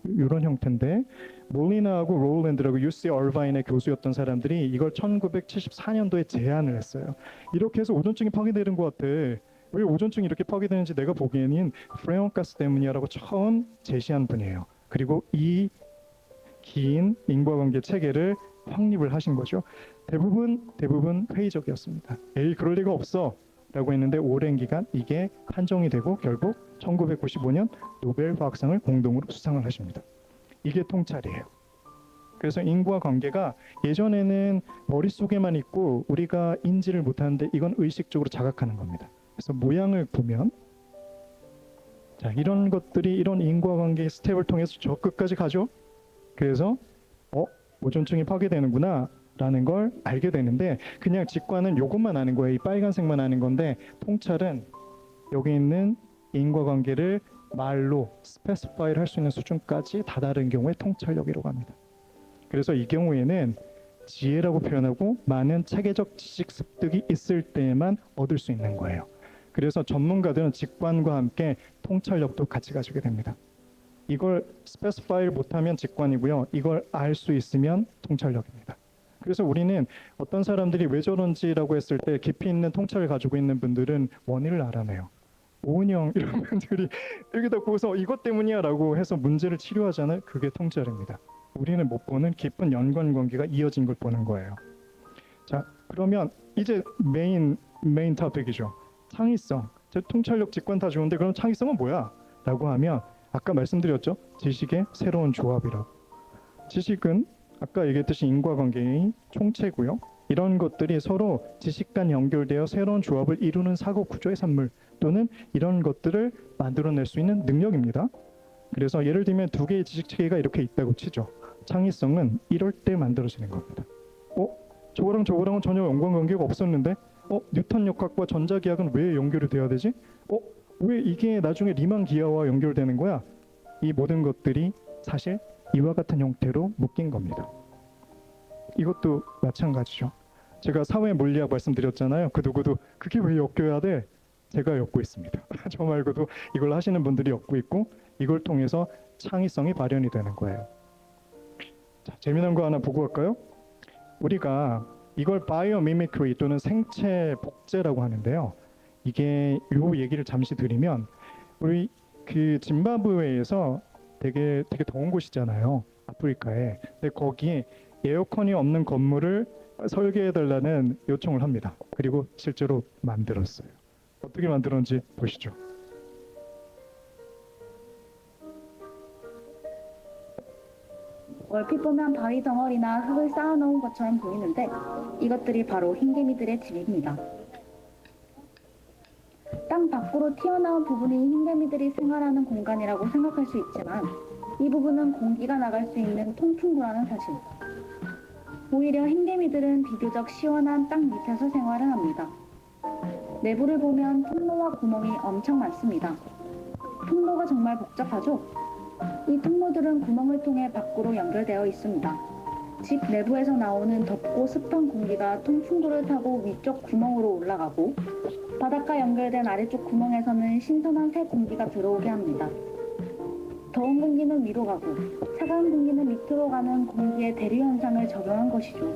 Speaker 1: 이런 형태인데 몰리나하고 로울랜드라고 UC 얼바인의 교수였던 사람들이 이걸 1974년도에 제안을 했어요. 이렇게 해서 오존층이 파괴되는 것 같아. 왜 오존층이 이렇게 파괴되는지 내가 보기에는 프레온가스 때문이야라고 처음 제시한 분이에요. 그리고 이 긴 인과관계 체계를 확립을 하신 거죠. 대부분 회의적이었습니다. 에이 그럴 리가 없어 라고 했는데 오랜 기간 이게 판정이 되고 결국 1995년 노벨 화학상을 공동으로 수상을 하십니다. 이게 통찰이에요. 그래서 인과관계가 예전에는 머릿속에만 있고 우리가 인지를 못하는데 이건 의식적으로 자각하는 겁니다. 그래서 모양을 보면 자, 이런 것들이 이런 인과관계 스텝을 통해서 저 끝까지 가죠. 그래서 오존층이 파괴되는구나 라는 걸 알게 되는데 그냥 직관은 요것만 아는 거예요. 이 빨간색만 아는 건데 통찰은 여기 있는 인과관계를 말로 스페시파이를 할 수 있는 수준까지 다다른 경우에 통찰력이라고 합니다. 그래서 이 경우에는 지혜라고 표현하고 많은 체계적 지식 습득이 있을 때에만 얻을 수 있는 거예요. 그래서 전문가들은 직관과 함께 통찰력도 같이 가지게 됩니다. 이걸 스페시파이를 못하면 직관이고요. 이걸 알 수 있으면 통찰력입니다. 그래서 우리는 어떤 사람들이 왜 저런지라고 했을 때 깊이 있는 통찰을 가지고 있는 분들은 원인을 알아내요. 오은영 이런 분들이 여기다 보고서 이것 때문이야 라고 해서 문제를 치료하잖아요. 그게 통찰입니다. 우리는 못 보는 깊은 연관관계가 이어진 걸 보는 거예요. 자, 그러면 이제 메인 토픽이죠. 창의성. 통찰력, 직관 다 좋은데 그럼 창의성은 뭐야? 라고 하면 아까 말씀드렸죠. 지식의 새로운 조합이라고. 지식은 아까 얘기했듯이 인과관계의 총체고요. 이런 것들이 서로 지식 간 연결되어 새로운 조합을 이루는 사고 구조의 산물 또는 이런 것들을 만들어낼 수 있는 능력입니다. 그래서 예를 들면 두 개의 지식 체계가 이렇게 있다고 치죠. 창의성은 이럴 때 만들어지는 겁니다. 저거랑은 전혀 연관관계가 없었는데 뉴턴 역학과 전자기학은 왜 연결이 돼야 되지? 왜 이게 나중에 리만 기하와 연결되는 거야? 이 모든 것들이 사실 이와 같은 형태로 묶인 겁니다. 이것도 마찬가지죠. 제가 사회 물리학 말씀드렸잖아요. 그 누구도 그게 왜 엮여야 돼? 제가 엮고 있습니다. 저 말고도 이걸 하시는 분들이 엮고 있고 이걸 통해서 창의성이 발현이 되는 거예요. 자, 재미난 거 하나 보고 갈까요? 우리가 이걸 바이오미미크리 또는 생체 복제라고 하는데요. 이게 요 얘기를 잠시 드리면 우리 그 짐바브웨에서 되게 더운 곳이잖아요. 아프리카에. 근데 거기에 에어컨이 없는 건물을 설계해 달라는 요청을 합니다. 그리고 실제로 만들었어요. 어떻게 만들었는지 보시죠.
Speaker 2: 얼핏 보면 바위 덩어리나 흙을 쌓아놓은 것처럼 보이는데 이것들이 바로 흰개미들의 집입니다. 땅 밖으로 튀어나온 부분이 흰개미들이 생활하는 공간이라고 생각할 수 있지만 이 부분은 공기가 나갈 수 있는 통풍구라는 사실. 오히려 흰개미들은 비교적 시원한 땅 밑에서 생활을 합니다. 내부를 보면 통로와 구멍이 엄청 많습니다. 통로가 정말 복잡하죠? 이 통로들은 구멍을 통해 밖으로 연결되어 있습니다. 집 내부에서 나오는 덥고 습한 공기가 통풍구를 타고 위쪽 구멍으로 올라가고 바닥과 연결된 아래쪽 구멍에서는 신선한 새 공기가 들어오게 합니다. 더운 공기는 위로 가고 차가운 공기는 밑으로 가는 공기의 대류 현상을 적용한 것이죠.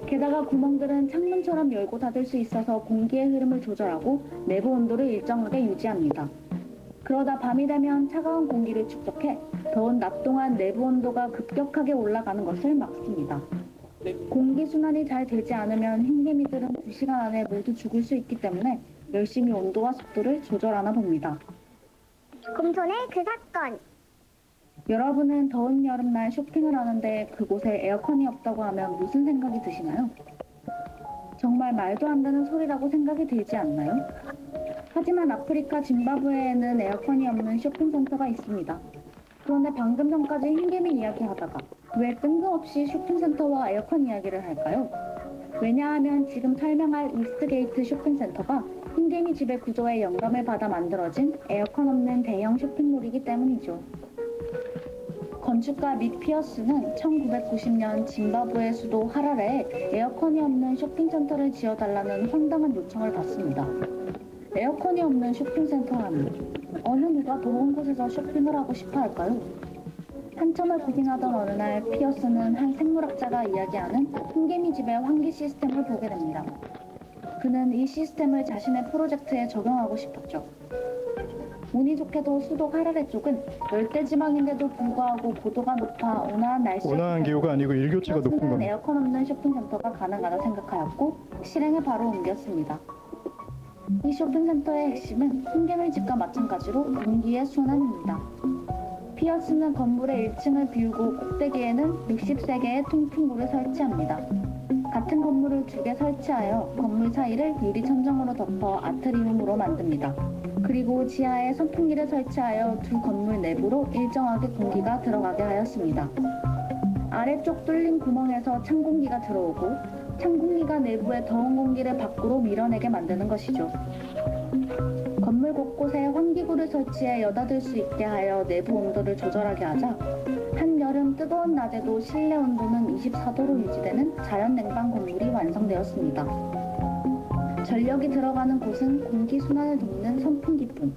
Speaker 2: 게다가 구멍들은 창문처럼 열고 닫을 수 있어서 공기의 흐름을 조절하고 내부 온도를 일정하게 유지합니다. 그러다 밤이 되면 차가운 공기를 축적해 더운 낮 동안 내부 온도가 급격하게 올라가는 것을 막습니다. 공기순환이 잘 되지 않으면 흰개미들은 2시간 안에 모두 죽을 수 있기 때문에 열심히 온도와 습도를 조절하나 봅니다.
Speaker 3: 금손의 그 사건.
Speaker 2: 여러분은 더운 여름날 쇼핑을 하는데 그곳에 에어컨이 없다고 하면 무슨 생각이 드시나요? 정말 말도 안 되는 소리라고 생각이 들지 않나요? 하지만 아프리카 짐바브웨에는 에어컨이 없는 쇼핑센터가 있습니다. 그런데 방금 전까지 흰개미 이야기하다가 왜 뜬금없이 쇼핑센터와 에어컨 이야기를 할까요? 왜냐하면 지금 설명할 이스트게이트 쇼핑센터가 흰개미 집의 구조에 영감을 받아 만들어진 에어컨 없는 대형 쇼핑몰이기 때문이죠. 건축가 믹 피어스는 1990년 짐바브웨 수도 하라레에 에어컨이 없는 쇼핑센터를 지어달라는 황당한 요청을 받습니다. 에어컨이 없는 쇼핑센터 하면 어느 누가 더운 곳에서 쇼핑을 하고 싶어 할까요? 한참을 고민하던 어느 날 피어스는 한 생물학자가 이야기하는 흰개미 집의 환기 시스템을 보게 됩니다. 그는 이 시스템을 자신의 프로젝트에 적용하고 싶었죠. 운이 좋게도 수도 하라레 쪽은 열대지방인데도 불구하고 고도가 높아 온화한 날씨에
Speaker 1: 온화한 기후가 아니고 일교차가 높은
Speaker 2: 피어스는
Speaker 1: 겁니다.
Speaker 2: 에어컨 없는 쇼핑센터가 가능하다 생각하였고 실행에 바로 옮겼습니다. 이 쇼핑센터의 핵심은 흰개미 집과 마찬가지로 공기의 순환입니다. 비어쓰는 건물의 1층을 비우고 꼭대기에는 60세개의 통풍구를 설치합니다. 같은 건물을 2개 설치하여 건물 사이를 유리 천정으로 덮어 아트리움으로 만듭니다. 그리고 지하에 선풍기를 설치하여 두 건물 내부로 일정하게 공기가 들어가게 하였습니다. 아래쪽 뚫린 구멍에서 찬 공기가 들어오고 찬 공기가 내부의 더운 공기를 밖으로 밀어내게 만드는 것이죠. 건물 곳곳에 환기구를 설치해 여닫을 수 있게 하여 내부 온도를 조절하게 하자 한여름 뜨거운 낮에도 실내 온도는 24도로 유지되는 자연 냉방 건물이 완성되었습니다. 전력이 들어가는 곳은 공기 순환을 돕는 선풍기뿐.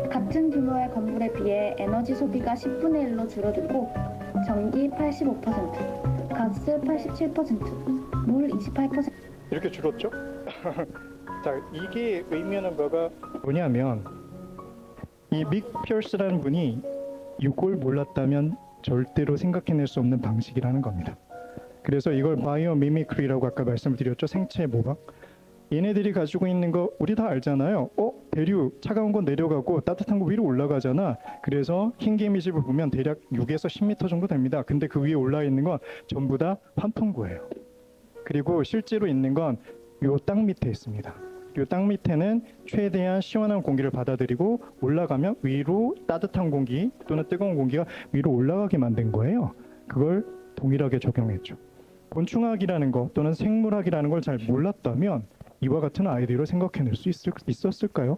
Speaker 2: 같은 규모의 건물에 비해 에너지 소비가 10분의 1로 줄어들고 전기 85%, 가스 87%, 물 28%.
Speaker 1: 이렇게 줄었죠? 자, 이게 의미하는 바가 뭐냐면 이 믹 피어스라는 분이 이걸 몰랐다면 절대로 생각해낼 수 없는 방식이라는 겁니다. 그래서 이걸 바이오 미미크리라고 아까 말씀을 드렸죠. 생체 모방. 얘네들이 가지고 있는 거 우리 다 알잖아요. 대륙 차가운 건 내려가고 따뜻한 거 위로 올라가잖아. 그래서 흰개미집을 보면 대략 6에서 10m 정도 됩니다. 근데 그 위에 올라 있는 건 전부 다 환풍구예요. 그리고 실제로 있는 건 요 땅 밑에 있습니다. 요 땅 밑에는 최대한 시원한 공기를 받아들이고 올라가면 위로 따뜻한 공기 또는 뜨거운 공기가 위로 올라가게 만든 거예요. 그걸 동일하게 적용했죠. 곤충학이라는 거 또는 생물학이라는 걸 잘 몰랐다면 이와 같은 아이디어를 생각해낼 수 있었을까요?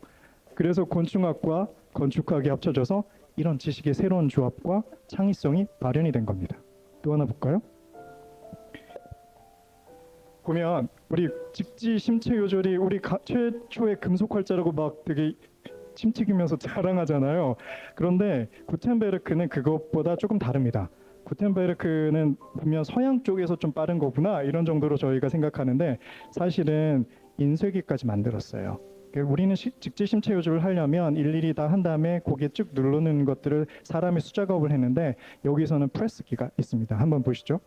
Speaker 1: 그래서 곤충학과 건축학이 합쳐져서 이런 지식의 새로운 조합과 창의성이 발현이 된 겁니다. 또 하나 볼까요? 보면 우리 직지 심체 요절이 우리 최초의 금속 활자라고 막 되게 침튀기면서 자랑하잖아요. 그런데 구텐베르크는 그것보다 조금 다릅니다. 구텐베르크는 보면 서양 쪽에서 좀 빠른 거구나 이런 정도로 저희가 생각하는데 사실은 인쇄기까지 만들었어요. 우리는 직지 심체 요절을 하려면 일일이 다 한 다음에 고개 쭉 누르는 것들을 사람이 수작업을 했는데 여기서는 프레스기가 있습니다. 한번 보시죠.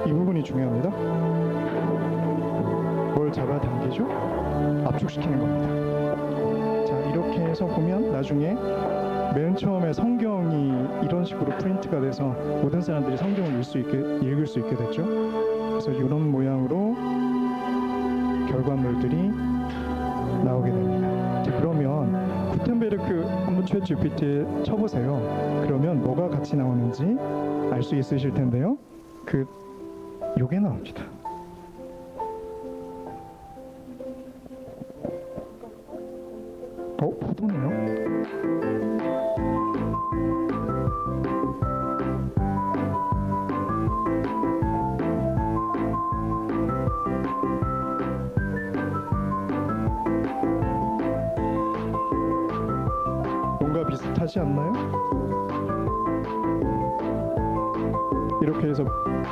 Speaker 1: 이 부분이 중요합니다. 뭘 잡아당기죠? 압축시키는 겁니다. 자, 이렇게 해서 보면 나중에 맨 처음에 성경이 이런 식으로 프린트가 돼서 모든 사람들이 성경을 읽을 수 있게 됐죠. 그래서 이런 모양으로 결과물들이 나오게 됩니다. 자, 그러면 구텐베르크 한번 챗 GPT에 쳐보세요. 그러면 뭐가 같이 나오는지 알 수 있으실 텐데요. 요게 나옵니다. 포도네요. 뭔가 비슷하지 않나요? 이렇게 해서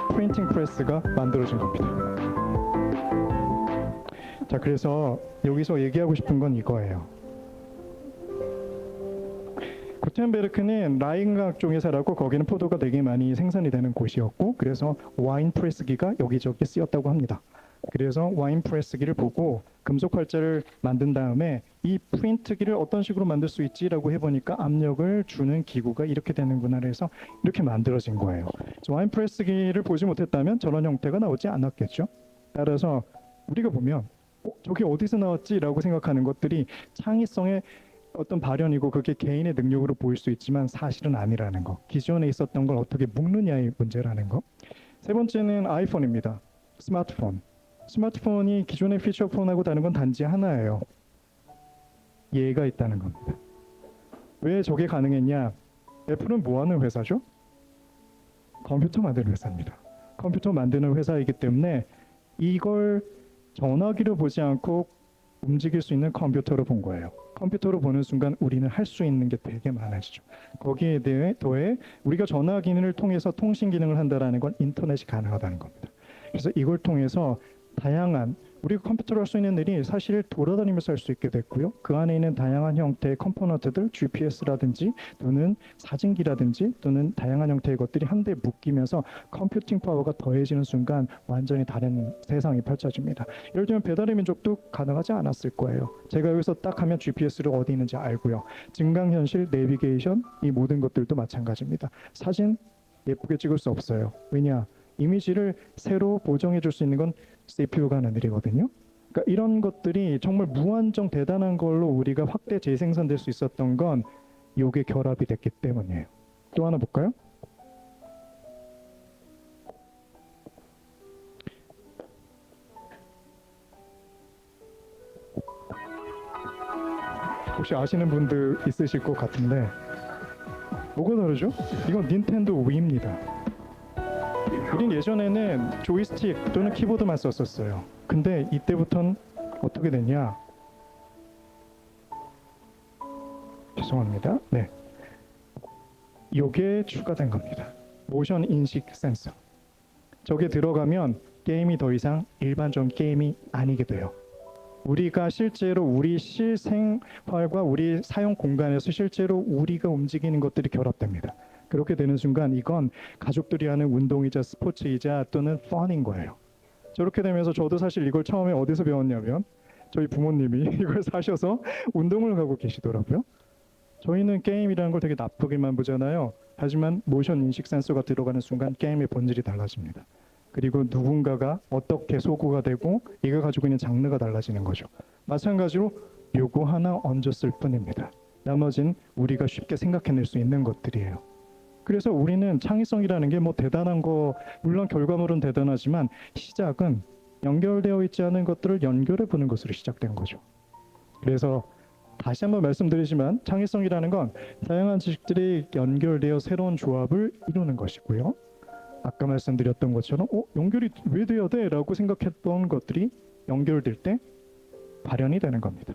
Speaker 1: 프린팅 프레스가 만들어진 겁니다. 자, 그래서 여기서 얘기하고 싶은 건 이거예요. 구텐베르크는 라인강 쪽에 살았고 거기는 포도가 되게 많이 생산이 되는 곳이었고 그래서 와인 프레스기가 여기저기 쓰였다고 합니다. 그래서 와인 프레스기를 보고 금속 활자를 만든 다음에 이 프린트기를 어떤 식으로 만들 수 있지라고 해보니까 압력을 주는 기구가 이렇게 되는구나 해서 이렇게 만들어진 거예요. 와인 프레스기를 보지 못했다면 저런 형태가 나오지 않았겠죠. 따라서 우리가 보면 저게 어디서 나왔지라고 생각하는 것들이 창의성의 어떤 발현이고 그게 개인의 능력으로 보일 수 있지만 사실은 아니라는 거. 기존에 있었던 걸 어떻게 묶느냐의 문제라는 거. 세 번째는 아이폰입니다. 스마트폰. 스마트폰이 기존의 피처폰하고 다른 건 단지 하나예요. 예가 있다는 겁니다. 왜 저게 가능했냐? 애플은 뭐 하는 회사죠? 컴퓨터 만드는 회사입니다. 컴퓨터 만드는 회사이기 때문에 이걸 전화기로 보지 않고 움직일 수 있는 컴퓨터로 본 거예요. 컴퓨터로 보는 순간 우리는 할 수 있는 게 되게 많아지죠. 거기에 대해 더해 우리가 전화기를 통해서 통신 기능을 한다라는 건 인터넷이 가능하다는 겁니다. 그래서 이걸 통해서 다양한 우리가 컴퓨터로 할 수 있는 일이 사실 돌아다니면서 할 수 있게 됐고요. 그 안에 있는 다양한 형태의 컴포넌트들, GPS라든지 또는 사진기라든지 또는 다양한 형태의 것들이 한데 묶이면서 컴퓨팅 파워가 더해지는 순간 완전히 다른 세상이 펼쳐집니다. 예를 들면 배달의 민족도 가능하지 않았을 거예요. 제가 여기서 딱 하면 GPS를 어디 있는지 알고요. 증강현실, 내비게이션 이 모든 것들도 마찬가지입니다. 사진 예쁘게 찍을 수 없어요. 왜냐? 이미지를 새로 보정해 줄 수 있는 건 CPU가 하는 일이거든요. 그러니까 이런 것들이 정말 무한정 대단한 걸로 우리가 확대 재생산될 수 있었던 건 요게 결합이 됐기 때문이에요. 또 하나 볼까요? 혹시 아시는 분들 있으실 것 같은데 뭐가 다르죠? 이건 닌텐도 위입니다. 우린 예전에는 조이스틱 또는 키보드만 썼었어요. 근데 이때부터는 어떻게 됐냐? 죄송합니다. 네, 요게 추가된 겁니다. 모션 인식 센서. 저게 들어가면 게임이 더 이상 일반적인 게임이 아니게 돼요. 우리가 실제로 우리 실생활과 우리 사용 공간에서 실제로 우리가 움직이는 것들이 결합됩니다. 그렇게 되는 순간 이건 가족들이 하는 운동이자 스포츠이자 또는 펀인 거예요. 저렇게 되면서 저도 사실 이걸 처음에 어디서 배웠냐면 저희 부모님이 이걸 사셔서 운동을 가고 계시더라고요. 저희는 게임이라는 걸 되게 나쁘게만 보잖아요. 하지만 모션 인식 센서가 들어가는 순간 게임의 본질이 달라집니다. 그리고 누군가가 어떻게 소구가 되고 이가 가지고 있는 장르가 달라지는 거죠. 마찬가지로 요거 하나 얹었을 뿐입니다. 나머진 우리가 쉽게 생각해낼 수 있는 것들이에요. 그래서 우리는 창의성이라는 게 뭐 대단한 거, 물론 결과물은 대단하지만 시작은 연결되어 있지 않은 것들을 연결해 보는 것으로 시작된 거죠. 그래서 다시 한번 말씀드리지만 창의성이라는 건 다양한 지식들이 연결되어 새로운 조합을 이루는 것이고요. 아까 말씀드렸던 것처럼 연결이 왜 돼야 돼? 라고 생각했던 것들이 연결될 때 발현이 되는 겁니다.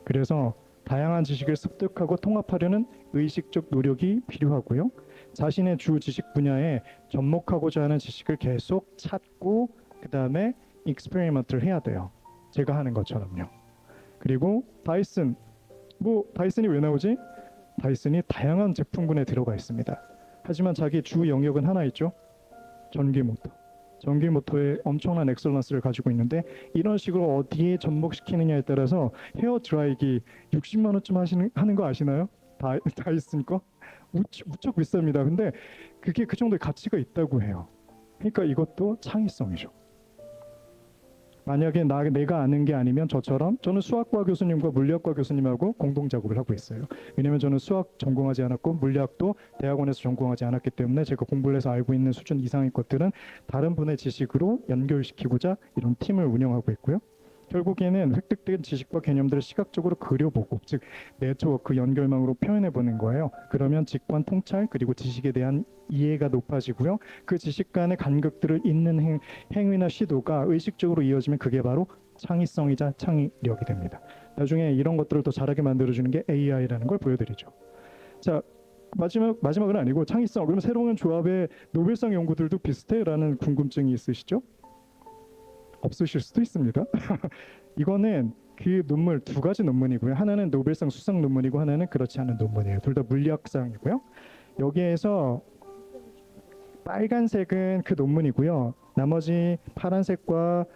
Speaker 1: 그래서 다양한 지식을 습득하고 통합하려는 의식적 노력이 필요하고요. 자신의 주 지식 분야에 접목하고자 하는 지식을 계속 찾고 그 다음에 익스페리먼트를 해야 돼요. 제가 하는 것처럼요. 그리고 다이슨, 다이슨이 왜 나오지? 다이슨이 다양한 제품군에 들어가 있습니다. 하지만 자기 주 영역은 하나 있죠. 전기모터. 전기모터에 엄청난 엑셀런스를 가지고 있는데 이런 식으로 어디에 접목시키느냐에 따라서 헤어 드라이기 60만 원쯤 하는 거 아시나요? 다이슨 거? 무척 비쌉니다. 근데 그게 그 정도의 가치가 있다고 해요. 그러니까 이것도 창의성이죠. 만약에 내가 아는 게 아니면 저처럼 저는 수학과 교수님과 물리학과 교수님하고 공동 작업을 하고 있어요. 왜냐하면 저는 수학 전공하지 않았고 물리학도 대학원에서 전공하지 않았기 때문에 제가 공부를 해서 알고 있는 수준 이상의 것들은 다른 분의 지식으로 연결시키고자 이런 팀을 운영하고 있고요. 결국에는 획득된 지식과 개념들을 시각적으로 그려보고 즉 네트워크 연결망으로 표현해보는 거예요. 그러면 직관 통찰 그리고 지식에 대한 이해가 높아지고요. 그 지식 간의 간극들을 잇는 행위나 시도가 의식적으로 이어지면 그게 바로 창의성이자 창의력이 됩니다. 나중에 이런 것들을 더 잘하게 만들어주는 게 AI라는 걸 보여드리죠. 자, 마지막은 아니고 창의성. 그러면 새로운 조합의 노벨상 연구들도 비슷해라는 궁금증이 있으시죠? 없으실 수도 있습니다. 이거는 그 논문 두 가지 논문이고요. 하나는 노벨상 수상 논문이고 하나는 그렇지 않은 논문이에요. 둘 다 물리학상이고요. 여기에서 빨간색은 그 논문이고요. 나머지 파란색과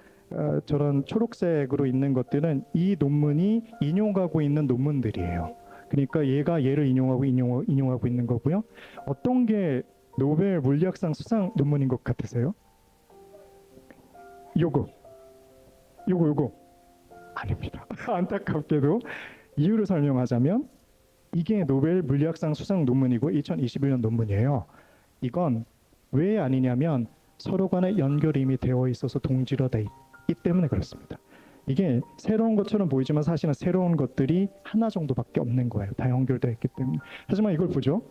Speaker 1: 저런 초록색으로 있는 것들은 이 논문이 인용하고 있는 논문들이에요. 그러니까 얘가 얘를 인용하고 있는 거고요. 어떤 게 노벨 물리학상 수상 논문인 것 같으세요? 요거 아닙니다. 안타깝게도 이유를 설명하자면 이게 노벨 물리학상 수상 논문이고 2021년 논문이에요. 이건 왜 아니냐면 서로 간에 연결이 이미 되어 있어서 동질화돼 있기 때문에 그렇습니다. 이게 새로운 것처럼 보이지만 사실은 새로운 것들이 하나 정도밖에 없는 거예요. 다 연결되어 있기 때문에. 하지만 이걸 보죠.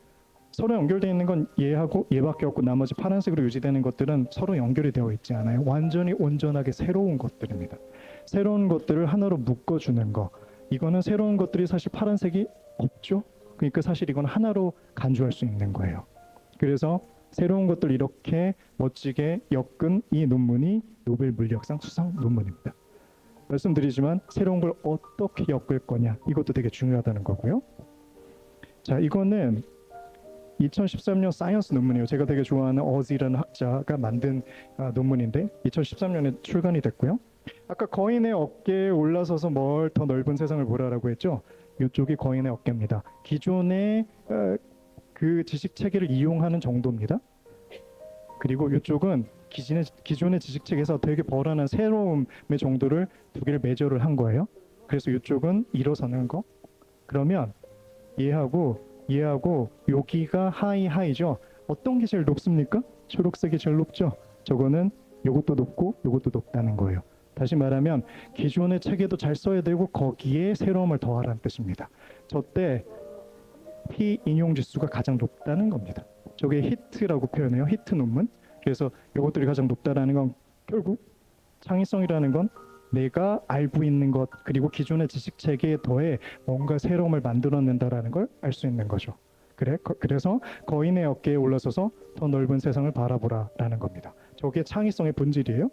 Speaker 1: 서로 연결되어 있는 건 얘하고 얘밖에 없고 나머지 파란색으로 유지되는 것들은 서로 연결이 되어 있지 않아요. 완전히 온전하게 새로운 것들입니다. 새로운 것들을 하나로 묶어주는 거. 이거는 새로운 것들이 사실 파란색이 없죠. 그러니까 사실 이건 하나로 간주할 수 있는 거예요. 그래서 새로운 것들 이렇게 멋지게 엮은 이 논문이 노벨 물리학상 수상 논문입니다. 말씀드리지만 새로운 걸 어떻게 엮을 거냐 이것도 되게 중요하다는 거고요. 자, 이거는 2013년 사이언스 논문이에요. 제가 되게 좋아하는 어지라는 학자가 만든 논문인데 2013년에 출간이 됐고요. 아까 거인의 어깨에 올라서서 뭘 더 넓은 세상을 보라라고 했죠. 이쪽이 거인의 어깨입니다. 기존의 그 지식 체계를 이용하는 정도입니다. 그리고 이쪽은 기존의 지식 체계에서 되게 벌어난 새로움의 정도를 두 개를 메저를 한 거예요. 그래서 이쪽은 일어서는 거. 그러면 얘하고 여기가 하이죠. 어떤 게 제일 높습니까? 초록색이 제일 높죠. 저거는 요것도 높고 요것도 높다는 거예요. 다시 말하면 기존의 체계도 잘 써야 되고 거기에 새로움을 더하라는 뜻입니다. 저때 P 인용 지수가 가장 높다는 겁니다. 저게 히트라고 표현해요. 히트 논문. 그래서 이것들이 가장 높다라는 건 결국 창의성이라는 건 내가 알고 있는 것 그리고 기존의 지식 체계에 더해 뭔가 새로움을 만들어낸다라는 걸 알 수 있는 거죠. 그래서 거인의 어깨에 올라서서 더 넓은 세상을 바라보라라는 겁니다. 저게 창의성의 본질이에요.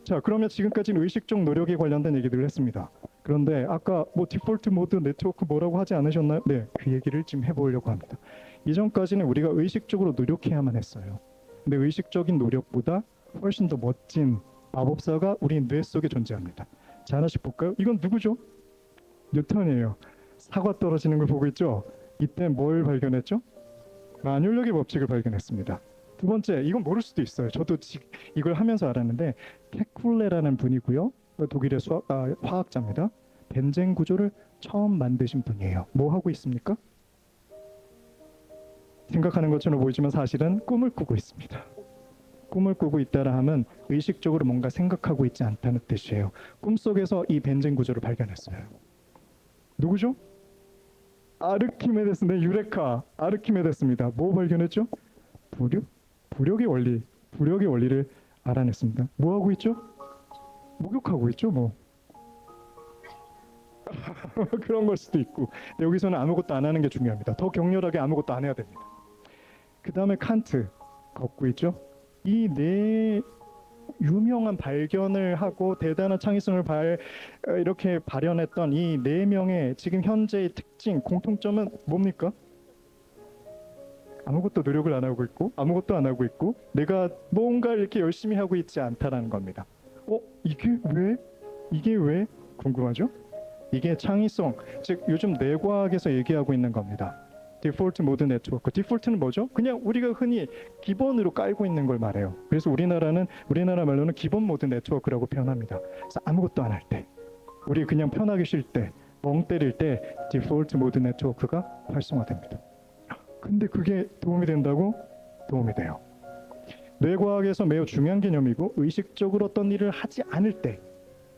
Speaker 1: 자, 그러면 지금까지는 의식적 노력에 관련된 얘기들을 했습니다. 그런데 아까 뭐 디폴트 모드 네트워크 뭐라고 하지 않으셨나요? 네, 그 얘기를 지금 해보려고 합니다. 이전까지는 우리가 의식적으로 노력해야만 했어요. 근데 의식적인 노력보다 훨씬 더 멋진 마법사가 우리 뇌 속에 존재합니다. 자, 하나씩 볼까요? 이건 누구죠? 뉴턴이에요. 사과 떨어지는 걸 보고 있죠? 이때 뭘 발견했죠? 만율력의 법칙을 발견했습니다. 두 번째, 이건 모를 수도 있어요. 저도 이걸 하면서 알았는데 케쿨레라는 분이고요. 독일의 화학자입니다. 벤젠 구조를 처음 만드신 분이에요. 뭐 하고 있습니까? 생각하는 것처럼 보이지만 사실은 꿈을 꾸고 있습니다. 꿈을 꾸고 있다라 하면 의식적으로 뭔가 생각하고 있지 않다는 뜻이에요. 꿈속에서 이 벤젠 구조를 발견했어요. 누구죠? 아르키메데스네. 유레카 아르키메데스입니다. 뭐 발견했죠? 부력의 원리를 알아냈습니다. 뭐 하고 있죠? 목욕하고 있죠, 뭐. 그런 걸 수도 있고. 여기서는 아무것도 안 하는 게 중요합니다. 더 격렬하게 아무것도 안 해야 됩니다. 그 다음에 칸트 걷고 있죠. 이 네 유명한 발견을 하고 대단한 창의성을 이렇게 발현했던 이 네 명의 지금 현재의 특징, 공통점은 뭡니까? 아무것도 노력을 안 하고 있고 아무것도 안 하고 있고 내가 뭔가 이렇게 열심히 하고 있지 않다라는 겁니다. 이게 왜 궁금하죠? 이게 창의성, 즉 요즘 뇌과학에서 얘기하고 있는 겁니다. 디폴트 모드 네트워크. 디폴트는 뭐죠? 그냥 우리가 흔히 기본으로 깔고 있는 걸 말해요. 그래서 우리나라 말로는 기본 모드 네트워크라고 표현합니다. 그래서 아무것도 안 할 때, 우리 그냥 편하게 쉴 때, 멍 때릴 때 디폴트 모드 네트워크가 활성화됩니다. 근데 그게 도움이 된다고? 도움이 돼요. 뇌과학에서 매우 중요한 개념이고 의식적으로 어떤 일을 하지 않을 때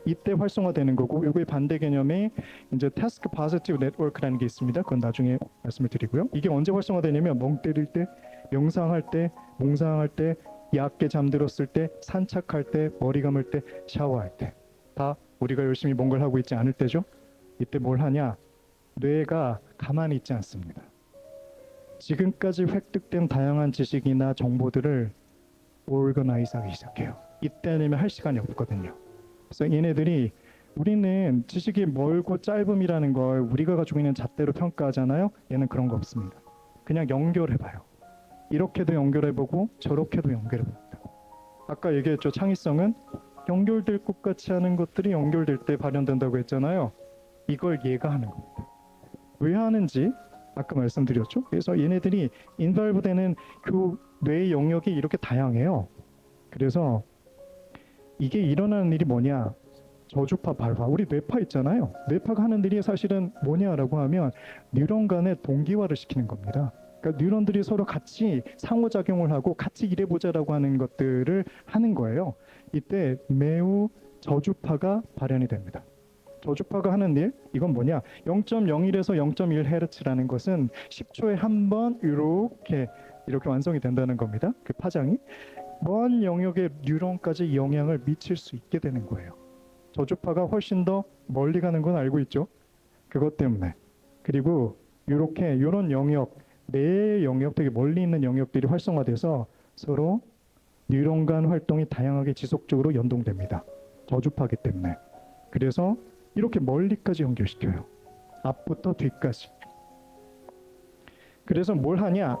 Speaker 1: 이때 활성화되는 거고, 요거의 반대 개념에 이제 타스크 포지티브 네트워크라는 게 있습니다. 그건 나중에 말씀을 드리고요. 이게 언제 활성화되냐면 멍 때릴 때, 명상할 때, 몽상할 때, 얕게 잠들었을 때, 산책할 때, 머리 감을 때, 샤워할 때, 다 우리가 열심히 뭔가를 하고 있지 않을 때죠. 이때 뭘 하냐? 뇌가 가만히 있지 않습니다. 지금까지 획득된 다양한 지식이나 정보들을 오르거나이즈하기 시작해요. 이때 아니면 할 시간이 없거든요. 그래서 얘네들이, 우리는 지식이 멀고 짧음이라는 걸 우리가 가지고 있는 잣대로 평가하잖아요. 얘는 그런 거 없습니다. 그냥 연결해봐요. 이렇게도 연결해보고 저렇게도 연결해봅니다. 아까 얘기했죠. 창의성은 연결될 것 같이 하는 것들이 연결될 때 발현된다고 했잖아요. 이걸 얘가 하는 겁니다. 왜 하는지 아까 말씀드렸죠. 그래서 얘네들이 인발브되는 그 뇌의 영역이 이렇게 다양해요. 그래서 이게 일어나는 일이 뭐냐? 저주파, 발화. 우리 뇌파 있잖아요. 뇌파가 하는 일이 사실은 뭐냐라고 하면 뉴런 간의 동기화를 시키는 겁니다. 그러니까 뉴런들이 서로 같이 상호작용을 하고 같이 일해보자라고 하는 것들을 하는 거예요. 이때 매우 저주파가 발현이 됩니다. 저주파가 하는 일, 이건 뭐냐? 0.01에서 0.1Hz라는 것은 10초에 한 번 이렇게 완성이 된다는 겁니다. 그 파장이 먼 영역의 뉴런까지 영향을 미칠 수 있게 되는 거예요. 저주파가 훨씬 더 멀리 가는 건 알고 있죠? 그것 때문에. 그리고 이런 영역, 내 영역, 되게 멀리 있는 영역들이 활성화돼서 서로 뉴런 간 활동이 다양하게 지속적으로 연동됩니다. 저주파기 때문에. 그래서 이렇게 멀리까지 연결시켜요. 앞부터 뒤까지. 그래서 뭘 하냐?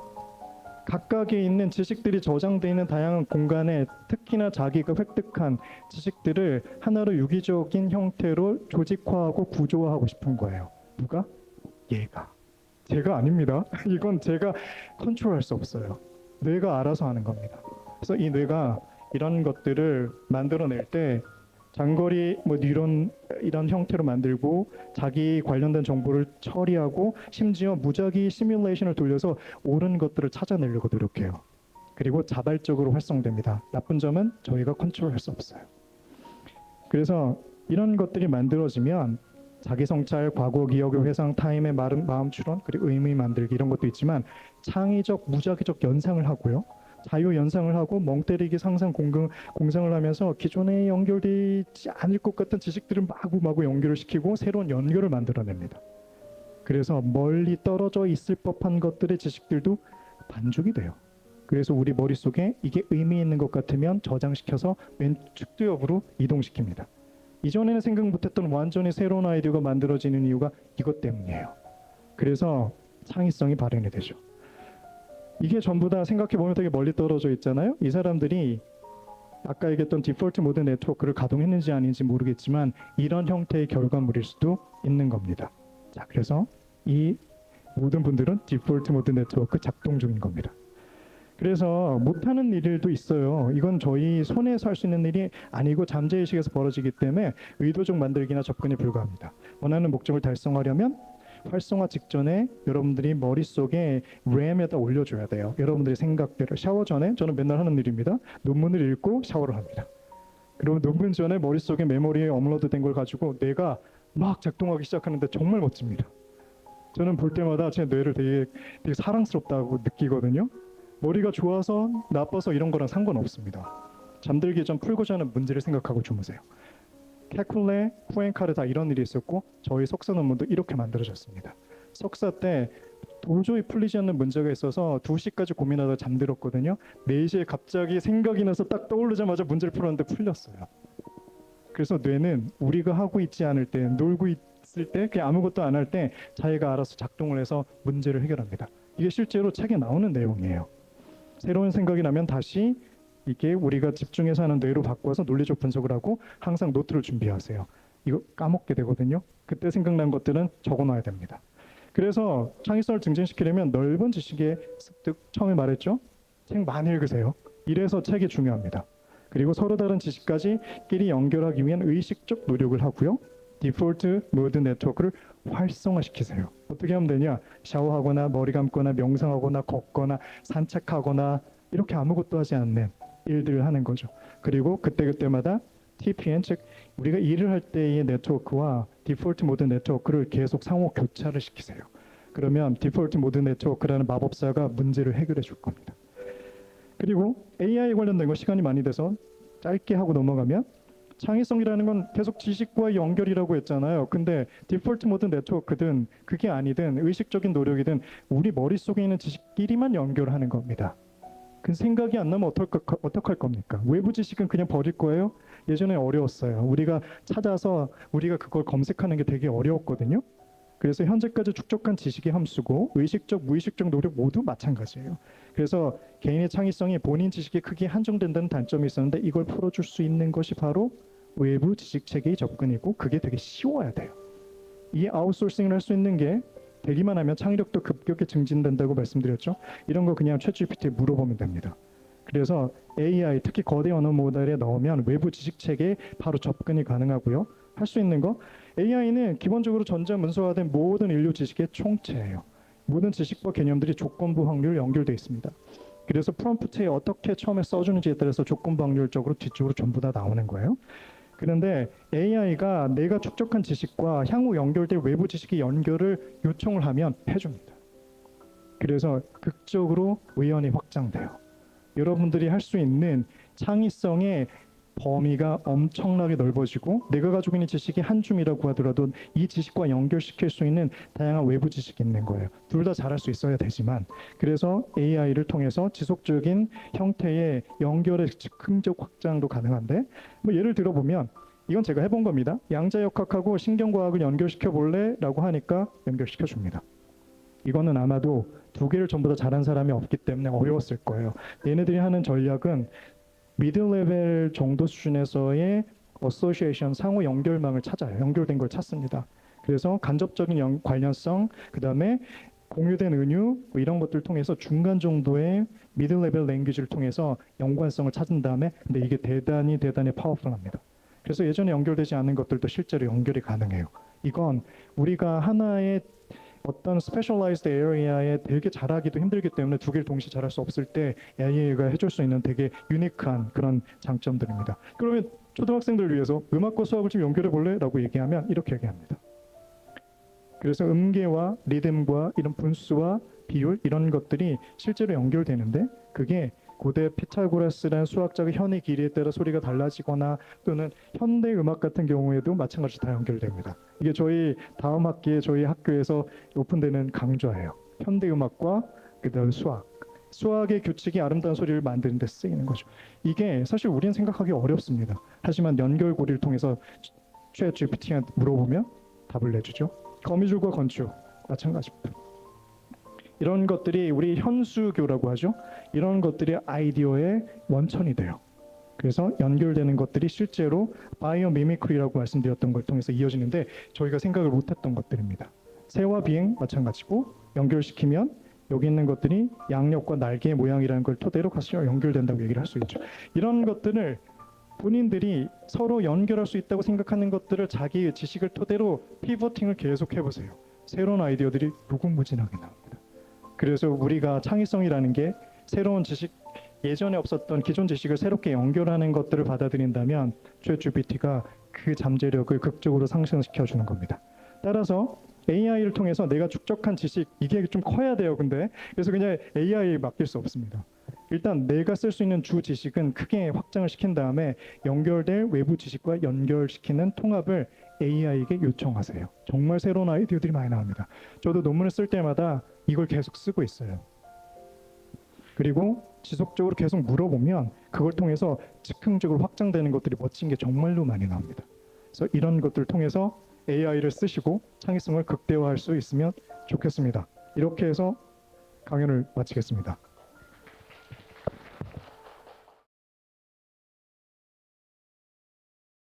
Speaker 1: 각각에 있는 지식들이 저장되어 있는 다양한 공간에 특히나 자기가 획득한 지식들을 하나로 유기적인 형태로 조직화하고 구조화하고 싶은 거예요. 누가? 얘가. 제가 아닙니다. 이건 제가 컨트롤할 수 없어요. 뇌가 알아서 하는 겁니다. 그래서 이 뇌가 이런 것들을 만들어낼 때 장거리 뉴런 이런 형태로 만들고 자기 관련된 정보를 처리하고 심지어 무작위 시뮬레이션을 돌려서 옳은 것들을 찾아내려고 노력해요. 그리고 자발적으로 활성됩니다. 나쁜 점은 저희가 컨트롤할 수 없어요. 그래서 이런 것들이 만들어지면 자기 성찰, 과거 기억의 회상, 타임의 마음 추론, 그리고 의미 만들기 이런 것도 있지만 창의적, 무작위적 연상을 하고요. 자유 연상을 하고 멍 때리기 상상 공상을 하면서 기존에 연결되지 않을 것 같은 지식들을 마구 연결을 시키고 새로운 연결을 만들어냅니다. 그래서 멀리 떨어져 있을 법한 것들의 지식들도 반죽이 돼요. 그래서 우리 머릿속에 이게 의미 있는 것 같으면 저장시켜서 왼측 두엽으로 이동시킵니다. 이전에는 생각 못했던 완전히 새로운 아이디어가 만들어지는 이유가 이것 때문이에요. 그래서 창의성이 발현이 되죠. 이게 전부 다 생각해보면 되게 멀리 떨어져 있잖아요. 이 사람들이 아까 얘기했던 디폴트 모드 네트워크를 가동했는지 아닌지 모르겠지만 이런 형태의 결과물일 수도 있는 겁니다. 자, 그래서 이 모든 분들은 디폴트 모드 네트워크 작동 중인 겁니다. 그래서 못하는 일들도 있어요. 이건 저희 손에서 할 수 있는 일이 아니고 잠재의식에서 벌어지기 때문에 의도적 만들기나 접근에 불과합니다. 원하는 목적을 달성하려면 활성화 직전에 여러분들이 머릿속에 램에다 올려줘야 돼요. 여러분들의 생각들을. 샤워 전에 저는 맨날 하는 일입니다. 논문을 읽고 샤워를 합니다. 그리고 논문 전에 머릿속에 메모리에 업로드된 걸 가지고 뇌가 막 작동하기 시작하는데 정말 멋집니다. 저는 볼 때마다 제 뇌를 되게 사랑스럽다고 느끼거든요. 머리가 좋아서 나빠서 이런 거랑 상관없습니다. 잠들기 전 풀고자 하는 문제를 생각하고 주무세요. 케쿨레, 푸엔카르 다 이런 일이 있었고 저희 석사 논문도 이렇게 만들어졌습니다. 석사 때 도저히 풀리지 않는 문제가 있어서 2시까지 고민하다 잠들었거든요. 4시에 갑자기 생각이 나서 딱 떠오르자마자 문제를 풀었는데 풀렸어요. 그래서 뇌는 우리가 하고 있지 않을 때, 놀고 있을 때, 그냥 아무것도 안 할 때 자기가 알아서 작동을 해서 문제를 해결합니다. 이게 실제로 책에 나오는 내용이에요. 새로운 생각이 나면 다시 이게 우리가 집중해서 하는 뇌로 바꿔서 논리적 분석을 하고 항상 노트를 준비하세요. 이거 까먹게 되거든요. 그때 생각난 것들은 적어놔야 됩니다. 그래서 창의성을 증진시키려면 넓은 지식의 습득, 처음에 말했죠. 책 많이 읽으세요. 이래서 책이 중요합니다. 그리고 서로 다른 지식까지 끼리 연결하기 위한 의식적 노력을 하고요. 디폴트 모드 네트워크를 활성화시키세요. 어떻게 하면 되냐? 샤워하거나 머리 감거나 명상하거나 걷거나 산책하거나 이렇게 아무것도 하지 않는 일들을 하는 거죠. 그리고 그때그때마다 TPN, 즉 우리가 일을 할 때의 네트워크와 디폴트 모드 네트워크를 계속 상호 교차를 시키세요. 그러면 디폴트 모드 네트워크라는 마법사가 문제를 해결해 줄 겁니다. 그리고 AI 관련된 거 시간이 많이 돼서 짧게 하고 넘어가면 창의성이라는 건 계속 지식과의 연결이라고 했잖아요. 근데 디폴트 모드 네트워크든 그게 아니든 의식적인 노력이든 우리 머릿속에 있는 지식끼리만 연결하는 겁니다. 그 생각이 안 나면 어떡할 겁니까? 외부 지식은 그냥 버릴 거예요? 예전에 어려웠어요. 우리가 찾아서 우리가 그걸 검색하는 게 되게 어려웠거든요. 그래서 현재까지 축적한 지식의 함수고 의식적, 무의식적 노력 모두 마찬가지예요. 그래서 개인의 창의성이 본인 지식의 크기에 한정된다는 단점이 있었는데 이걸 풀어줄 수 있는 것이 바로 외부 지식 체계의 접근이고 그게 되게 쉬워야 돼요. 이 아웃소싱을 할 수 있는 게 되기만 하면 창의력도 급격히 증진된다고 말씀드렸죠. 이런 거 그냥 챗GPT에 물어보면 됩니다. 그래서 AI, 특히 거대 언어 모델에 넣으면 외부 지식 체계에 바로 접근이 가능하고요. 할 수 있는 거, AI는 기본적으로 전자문서화된 모든 인류 지식의 총체예요. 모든 지식과 개념들이 조건부 확률 연결되어 있습니다. 그래서 프롬프트에 어떻게 처음에 써주는지에 따라서 조건부 확률적으로 뒤쪽으로 전부 다 나오는 거예요. 그런데 AI가 내가 축적한 지식과 향후 연결될 외부 지식의 연결을 요청을 하면 해줍니다. 그래서 극적으로 의원이 확장돼요. 여러분들이 할 수 있는 창의성의 범위가 엄청나게 넓어지고 내가 가지고 있는 지식이 한 줌이라고 하더라도 이 지식과 연결시킬 수 있는 다양한 외부 지식이 있는 거예요. 둘 다 잘할 수 있어야 되지만 그래서 AI를 통해서 지속적인 형태의 연결의 즉흥적 확장도 가능한데 뭐 예를 들어보면 이건 제가 해본 겁니다. 양자역학하고 신경과학을 연결시켜 볼래? 라고 하니까 연결시켜 줍니다. 이거는 아마도 두 개를 전부 다 잘한 사람이 없기 때문에 어려웠을 거예요. 얘네들이 하는 전략은 미들 레벨 정도 수준에서의 어소시에이션 상호 연결망을 찾아요. 연결된 걸 찾습니다. 그래서 간접적인 관련성, 그 다음에 공유된 은유 뭐 이런 것들을 통해서 중간 정도의 미들 레벨 랭귀지를 통해서 연관성을 찾은 다음에 근데 이게 대단히 파워풀합니다. 그래서 예전에 연결되지 않은 것들도 실제로 연결이 가능해요. 이건 우리가 하나의 어떤 스페셜라이즈드 에어리아에 되게 잘하기도 힘들기 때문에 두 개를 동시에 잘할 수 없을 때 AI가 해줄 수 있는 되게 유니크한 그런 장점들입니다. 그러면 초등학생들을 위해서 음악과 수학을 좀 연결해 볼래? 라고 얘기하면 이렇게 얘기합니다. 그래서 음계와 리듬과 이런 분수와 비율 이런 것들이 실제로 연결되는데 그게 고대 피타고라스라는 수학자의 현의 길이에 따라 소리가 달라지거나 또는 현대 음악 같은 경우에도 마찬가지로 다 연결됩니다. 이게 저희 다음 학기에 저희 학교에서 오픈되는 강좌예요. 현대 음악과 그다음 수학의 규칙이 아름다운 소리를 만드는 데 쓰이는 거죠. 이게 사실 우리는 생각하기 어렵습니다. 하지만 연결고리를 통해서 챗 GPT한테 물어보면 답을 내주죠. 거미줄과 건축 마찬가지입니다. 이런 것들이 우리 현수교라고 하죠. 이런 것들이 아이디어의 원천이 돼요. 그래서 연결되는 것들이 실제로 바이오 미미크리라고 말씀드렸던 걸 통해서 이어지는데 저희가 생각을 못했던 것들입니다. 새와 비행 마찬가지고 연결시키면 여기 있는 것들이 양력과 날개의 모양이라는 걸 토대로 같이 연결된다고 얘기를 할 수 있죠. 이런 것들을 본인들이 서로 연결할 수 있다고 생각하는 것들을 자기의 지식을 토대로 피보팅을 계속 해보세요. 새로운 아이디어들이 무궁무진하게 나옵니다. 그래서 우리가 창의성이라는 게 새로운 지식, 예전에 없었던 기존 지식을 새롭게 연결하는 것들을 받아들인다면 챗GPT가 그 잠재력을 극적으로 상승시켜 주는 겁니다. 따라서 AI를 통해서 내가 축적한 지식 이게 좀 커야 돼요. 근데 그래서 그냥 AI에 맡길 수 없습니다. 일단 내가 쓸 수 있는 주 지식은 크게 확장을 시킨 다음에 연결될 외부 지식과 연결시키는 통합을 AI에게 요청하세요. 정말 새로운 아이디어들이 많이 나옵니다. 저도 논문을 쓸 때마다 이걸 계속 쓰고 있어요. 그리고 지속적으로 계속 물어보면 그걸 통해서 즉흥적으로 확장되는 것들이 멋진 게 정말로 많이 나옵니다. 그래서 이런 것들을 통해서 AI를 쓰시고 창의성을 극대화할 수 있으면 좋겠습니다. 이렇게 해서 강연을 마치겠습니다.